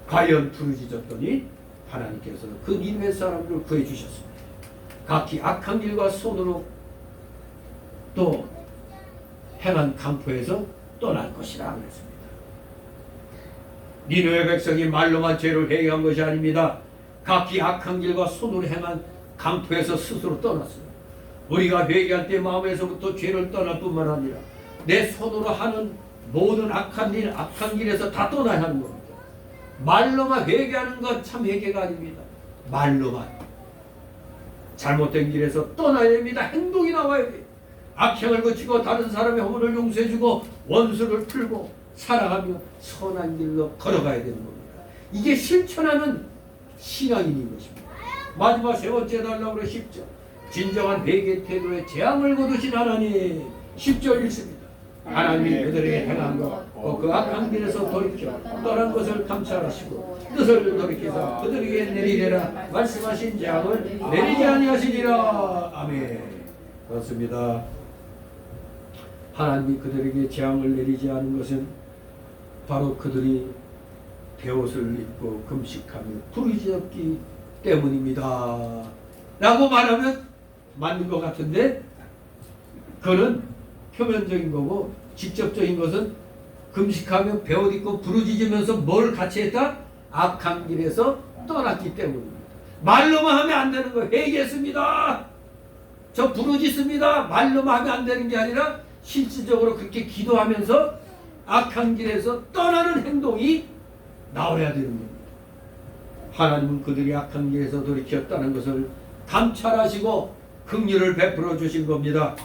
과연 부르짖었더니 하나님께서 그 니느웨 사람들을 구해주셨습니다. 각기 악한 길과 손으로 또 행한 강포에서 떠날 것이라 그랬습니다. 니느웨 백성이 말로만 죄를 회개한 것이 아닙니다. 각기 악한 길과 손으로 행한 강포에서 스스로 떠났어요. 우리가 회개할 때 마음에서부터 죄를 떠날 뿐만 아니라 내 손으로 하는 모든 악한 일, 악한 길에서 다 떠나야 하는 겁니다. 말로만 회개하는 건 참 회개가 아닙니다. 말로만 잘못된 길에서 떠나야 됩니다. 행동이 나와야 돼요. 악행을 고치고 다른 사람의 허물을 용서해주고 원수를 풀고 살아가며 선한 길로 걸어가야 되는 겁니다. 이게 실천하는 신앙인인 것입니다. 마지막 세 번째 달라고 그래 10절. 진정한 회개 태도에 재앙을 거두신 하나님. 10절 읽습니다. 하나님이 그들에게 행한 것, 그 악한 길에서 돌이켜 떠난 것을 감찰하시고 뜻을 돌이켜서 그들에게 내리리라 말씀하신 재앙을 내리지 아니하시리라. 아멘. 그렇습니다. 하나님이 그들에게 재앙을 내리지 않은 것은 바로 그들이 베옷을 입고 금식하며 부르짖었기 때문입니다. 라고 말하면 맞는 것 같은데 그거는 표면적인 거고 직접적인 것은 금식하며 베옷 입고 부르짖으면서 뭘 같이 했다? 악한 길에서 떠났기 때문입니다. 말로만 하면 안 되는 거예요. 회개했습니다. 저 부르짖습니다. 말로만 하면 안 되는 게 아니라 실질적으로 그렇게 기도하면서 악한 길에서 떠나는 행동이 나와야 되는 겁니다. 하나님은 그들이 악한 길에서 돌이켰다는 것을 감찰하시고 긍휼을 베풀어 주신 겁니다.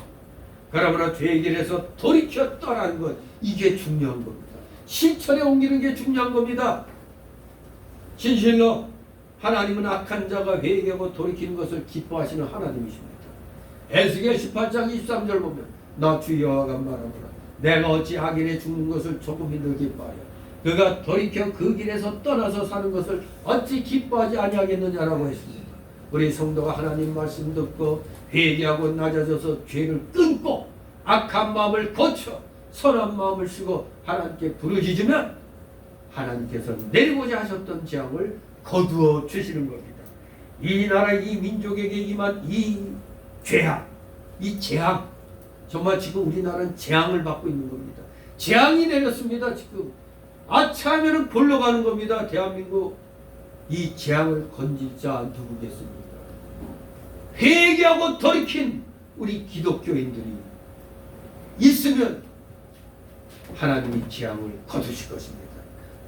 그러므로 죄의 길에서 돌이켜 떠나는 것, 이게 중요한 겁니다. 실천에 옮기는 게 중요한 겁니다. 진실로 하나님은 악한 자가 회개하고 돌이키는 것을 기뻐하시는 하나님이십니다. 에스겔 18장 23절 보면 나 주 여호와가 말하노라 내가 어찌 악인에 죽는 것을 조금이더 기뻐하여 그가 돌이켜 그 길에서 떠나서 사는 것을 어찌 기뻐하지 아니하겠느냐라고 했습니다. 우리 성도가 하나님 말씀 듣고 회개하고 낮아져서 죄를 끊고 악한 마음을 고쳐 선한 마음을 쓰고 하나님께 부르짖으면 하나님께서 내리고자 하셨던 재앙을 거두어 주시는 겁니다. 이 나라 이 민족에게 임한 이 죄악, 이 재앙, 정말 지금 우리나라는 재앙을 받고 있는 겁니다. 재앙이 내렸습니다. 지금 아차하면은 골로 가는 겁니다. 대한민국 이 재앙을 건질 자 누구겠습니까? 회개하고 돌이킨 우리 기독교인들이 있으면 하나님이 재앙을 거두실 것입니다.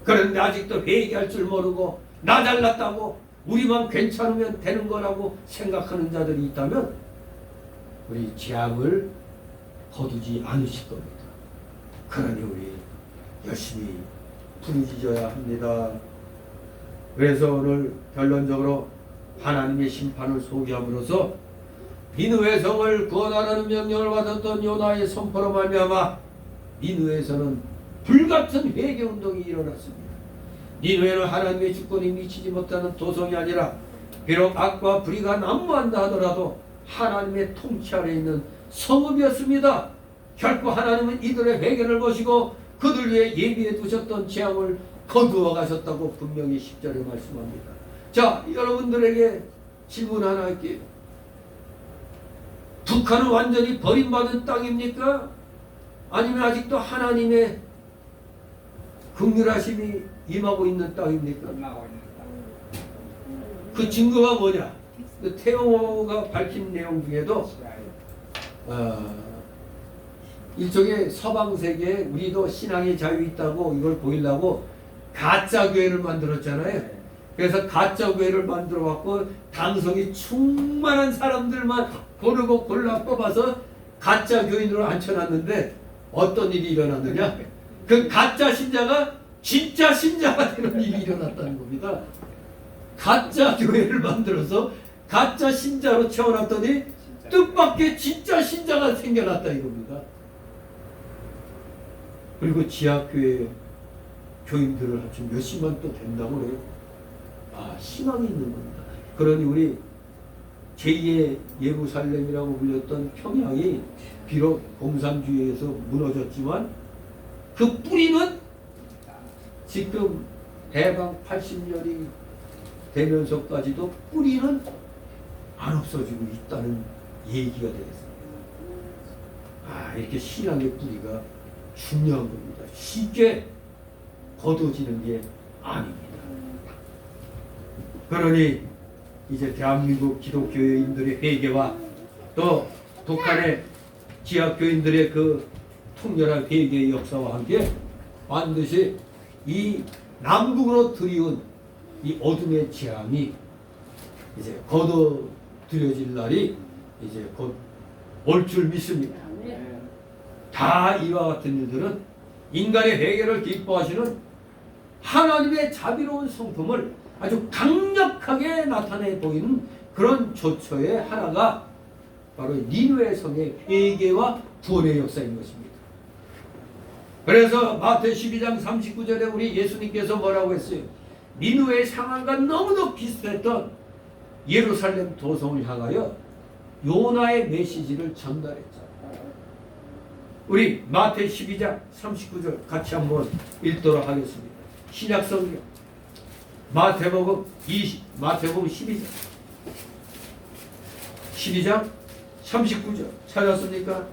그런데 아직도 회개할 줄 모르고 나 잘났다고 우리만 괜찮으면 되는 거라고 생각하는 자들이 있다면 우리 재앙을 거두지 않으실 겁니다. 그러니 우리 열심히 부르짖어야 합니다. 그래서 오늘 결론적으로 하나님의 심판을 소개함으로써 니느웨 성을 구원하라는 명령을 받았던 요나의 선포로 말미암아 니느웨에서는 불같은 회개운동이 일어났습니다. 니느웨는 하나님의 주권이 미치지 못하는 도성이 아니라 비록 악과 불의가 난무한다 하더라도 하나님의 통치 아래 있는 성읍이었습니다. 결코 하나님은 이들의 회개를 보시고 그들 위해 예비해 두셨던 재앙을 거두어 가셨다고 분명히 10절에 말씀합니다. 자, 여러분들에게 질문 하나 할게요. 북한은 완전히 버림받은 땅입니까? 아니면 아직도 하나님의 긍휼하심이 임하고 있는 땅입니까? 그 증거가 뭐냐? 그 태영호가 밝힌 내용 중에도 일종의 서방 세계에 우리도 신앙의 자유 있다고 이걸 보이려고 가짜 교회를 만들었잖아요. 그래서 가짜 교회를 만들어 갖고 당성이 충만한 사람들만 고르고 골라 뽑아서 가짜 교인으로 앉혀놨는데 어떤 일이 일어났느냐? 그 가짜 신자가 진짜 신자가 되는 일이 일어났다는 겁니다. 가짜 교회를 만들어서 가짜 신자로 채워놨더니 뜻밖의 진짜 신자가 생겨났다 이겁니다. 그리고 지하교회 교인들을 합치면 몇십만 또 된다고 그래요. 아, 희망이 있는 겁니다. 그러니 우리 제2의 예루살렘이라고 불렸던 평양이 비록 공산주의에서 무너졌지만 그 뿌리는 지금 해방 80년이 되면서까지도 뿌리는 안 없어지고 있다는 얘기가 되겠습니다. 이렇게 신앙의 뿌리가 중요한 겁니다. 쉽게 거둬지는 게 아닙니다. 그러니 이제 대한민국 기독교인들의 회개와 또 북한의 지하교인들의 그 통렬한 회개의 역사와 함께 반드시 이 남북으로 드리운 이 어둠의 재앙이 이제 거둬들여질 날이 이제 곧 올 줄 믿습니다. 다 이와 같은 일들은 인간의 회개를 기뻐하시는 하나님의 자비로운 성품을 아주 강력하게 나타내 보이는 그런 조처의 하나가 바로 니느웨 성의 회개와 구원의 역사인 것입니다. 그래서 마태 12장 39절에 우리 예수님께서 뭐라고 했어요? 니느웨의 상황과 너무도 비슷했던 예루살렘 도성을 향하여 요나의 메시지를 전달했잖아요. 우리 마태 12장 39절 같이 한번 읽도록 하겠습니다. 신약 성경 마태복음 12장 39절 찾았습니까?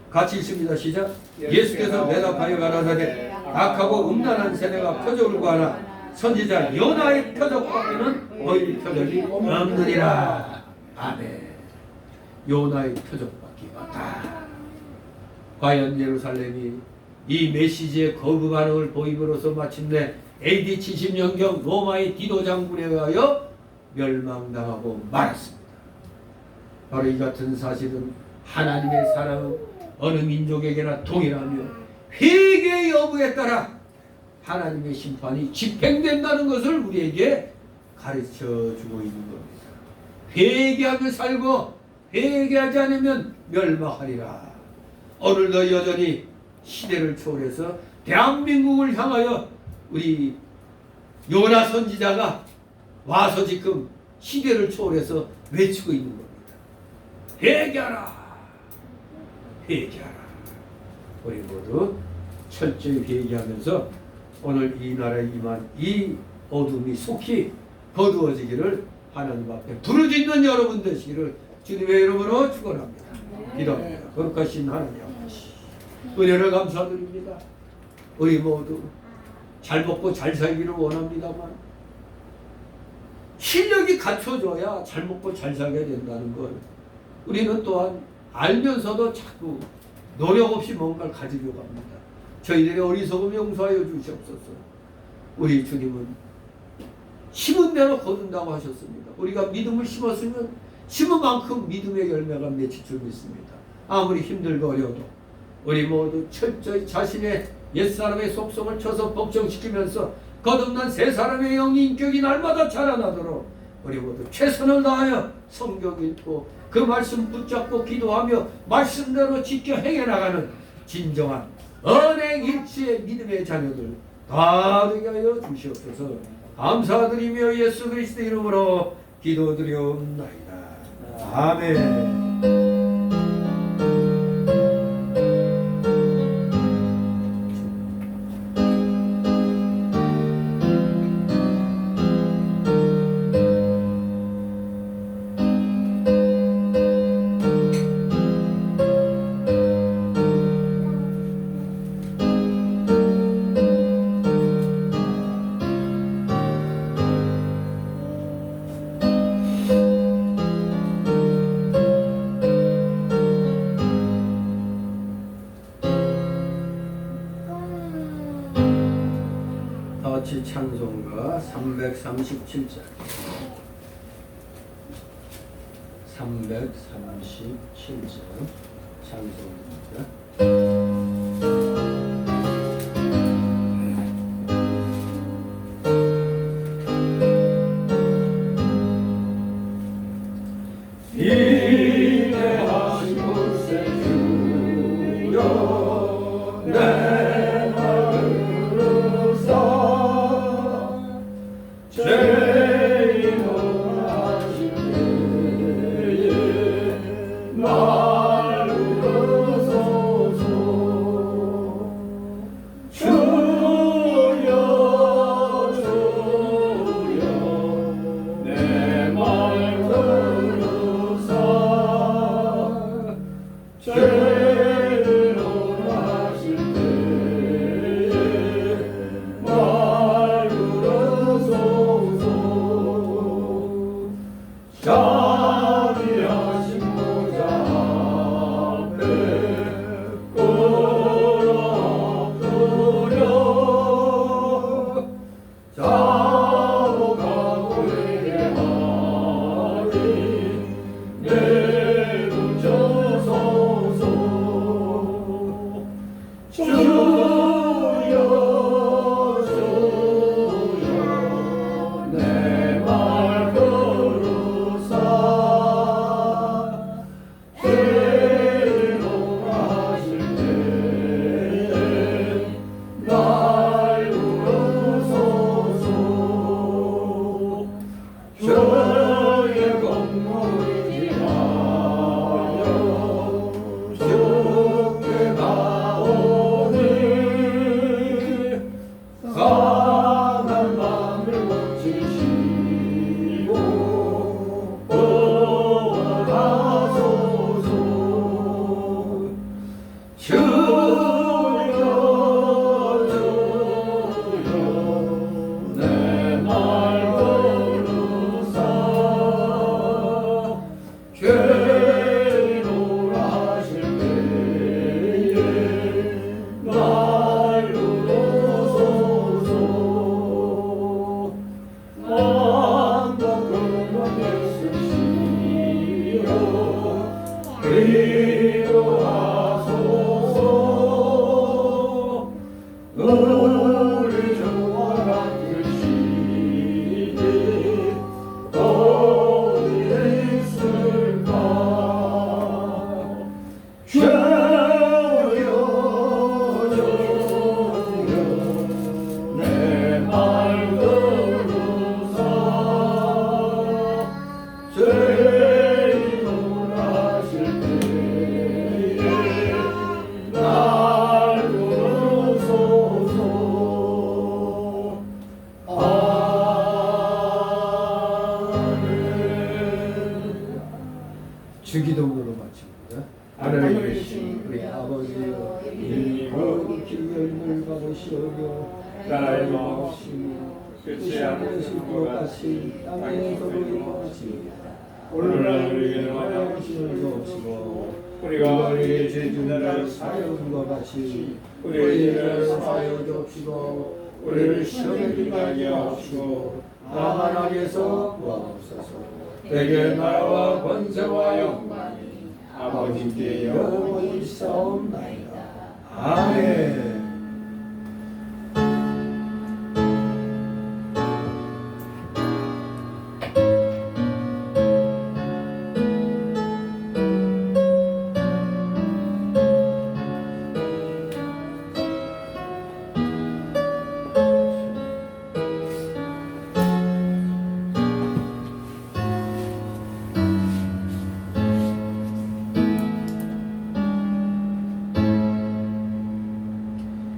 같이 읽습니다. 시작. 예수께서 대답하여 가라사대 악하고 음란한 세대가 표적을 구하나 선지자 요나의 표적밖에는 보일 표적이 없느니라. 아멘. 요나의 표적밖에 없다. 과연 예루살렘이 이 메시지의 거부 반응을 보임으로써 마침내 AD 70년경 로마의 디도 장군에 의하여 멸망당하고 말았습니다. 바로 이 같은 사실은 하나님의 사랑은 어느 민족에게나 동일하며 회개의 여부에 따라 하나님의 심판이 집행된다는 것을 우리에게 가르쳐주고 있는 겁니다. 회개하며 살고 회개하지 않으면 멸망하리라. 오늘도 여전히 시대를 초월해서 대한민국을 향하여 우리 요나 선지자가 와서 지금 시대를 초월해서 외치고 있는 겁니다. 회개하라. 회개하라. 우리 모두 철저히 회개하면서 오늘 이 나라에 임한 이 어둠이 속히 거두어지기를 하나님 앞에 부르짖는 여러분 되시기를 주님의 이름으로 축원합니다. 기도합니다. 거룩하신 하나님 아버지, 은혜를 감사드립니다. 우리 모두 잘 먹고 잘 살기를 원합니다만 실력이 갖춰져야 잘 먹고 잘 살게 된다는 걸 우리는 또한 알면서도 자꾸 노력 없이 뭔가를 가지려고 합니다. 저희들의 어리석음 용서하여 주시옵소서. 우리 주님은 심은 대로 거둔다고 하셨습니다. 우리가 믿음을 심었으면 심은 만큼 믿음의 열매가 맺힐 줄 믿습니다. 아무리 힘들고 어려도 우리 모두 철저히 자신의 옛사람의 속성을 쳐서 복종시키면서 거듭난 새 사람의 영이 인격이 날마다 자라나도록 우리 모두 최선을 다하여 성경 읽고 그 말씀 붙잡고 기도하며 말씀대로 지켜 행해나가는 진정한 언행일치의 믿음의 자녀들 다 되게 하여 주시옵소서. 감사드리며 예수 그리스도 이름으로 기도드리옵나이다. 아멘. 같이 찬송가 337절 337절 찬송입니다. 죄인을 하시는 죄로 하실 때에 날 부르소서. 만복으로 내쓰시오 위로하소서. 우리 주와 같으시니 어디 있을까. 주여 내 말 들으사. 죄인 하실 때에 날 부르소서. 아멘. 주기도문으로 마칩니다. 하늘에 계신 우리 아버지여, 이름이 거룩히 열물 받으시오며 나라의 마음이시며 끝이 하늘에서 것 같이 땅에서도 이루어지이다. 오늘날 우리에게 만나주시는 주옵시고 우리가 우리의 죄진들을 사하여 준 것 같이 우리의 죄를 사하여 주옵시고 우리를 시험에 들게 하지 마옵시고 다만 악에서 구하옵소서. 내게 나라와 권세와 영광이 아버지께 영원히 있사옵나이다. 아멘.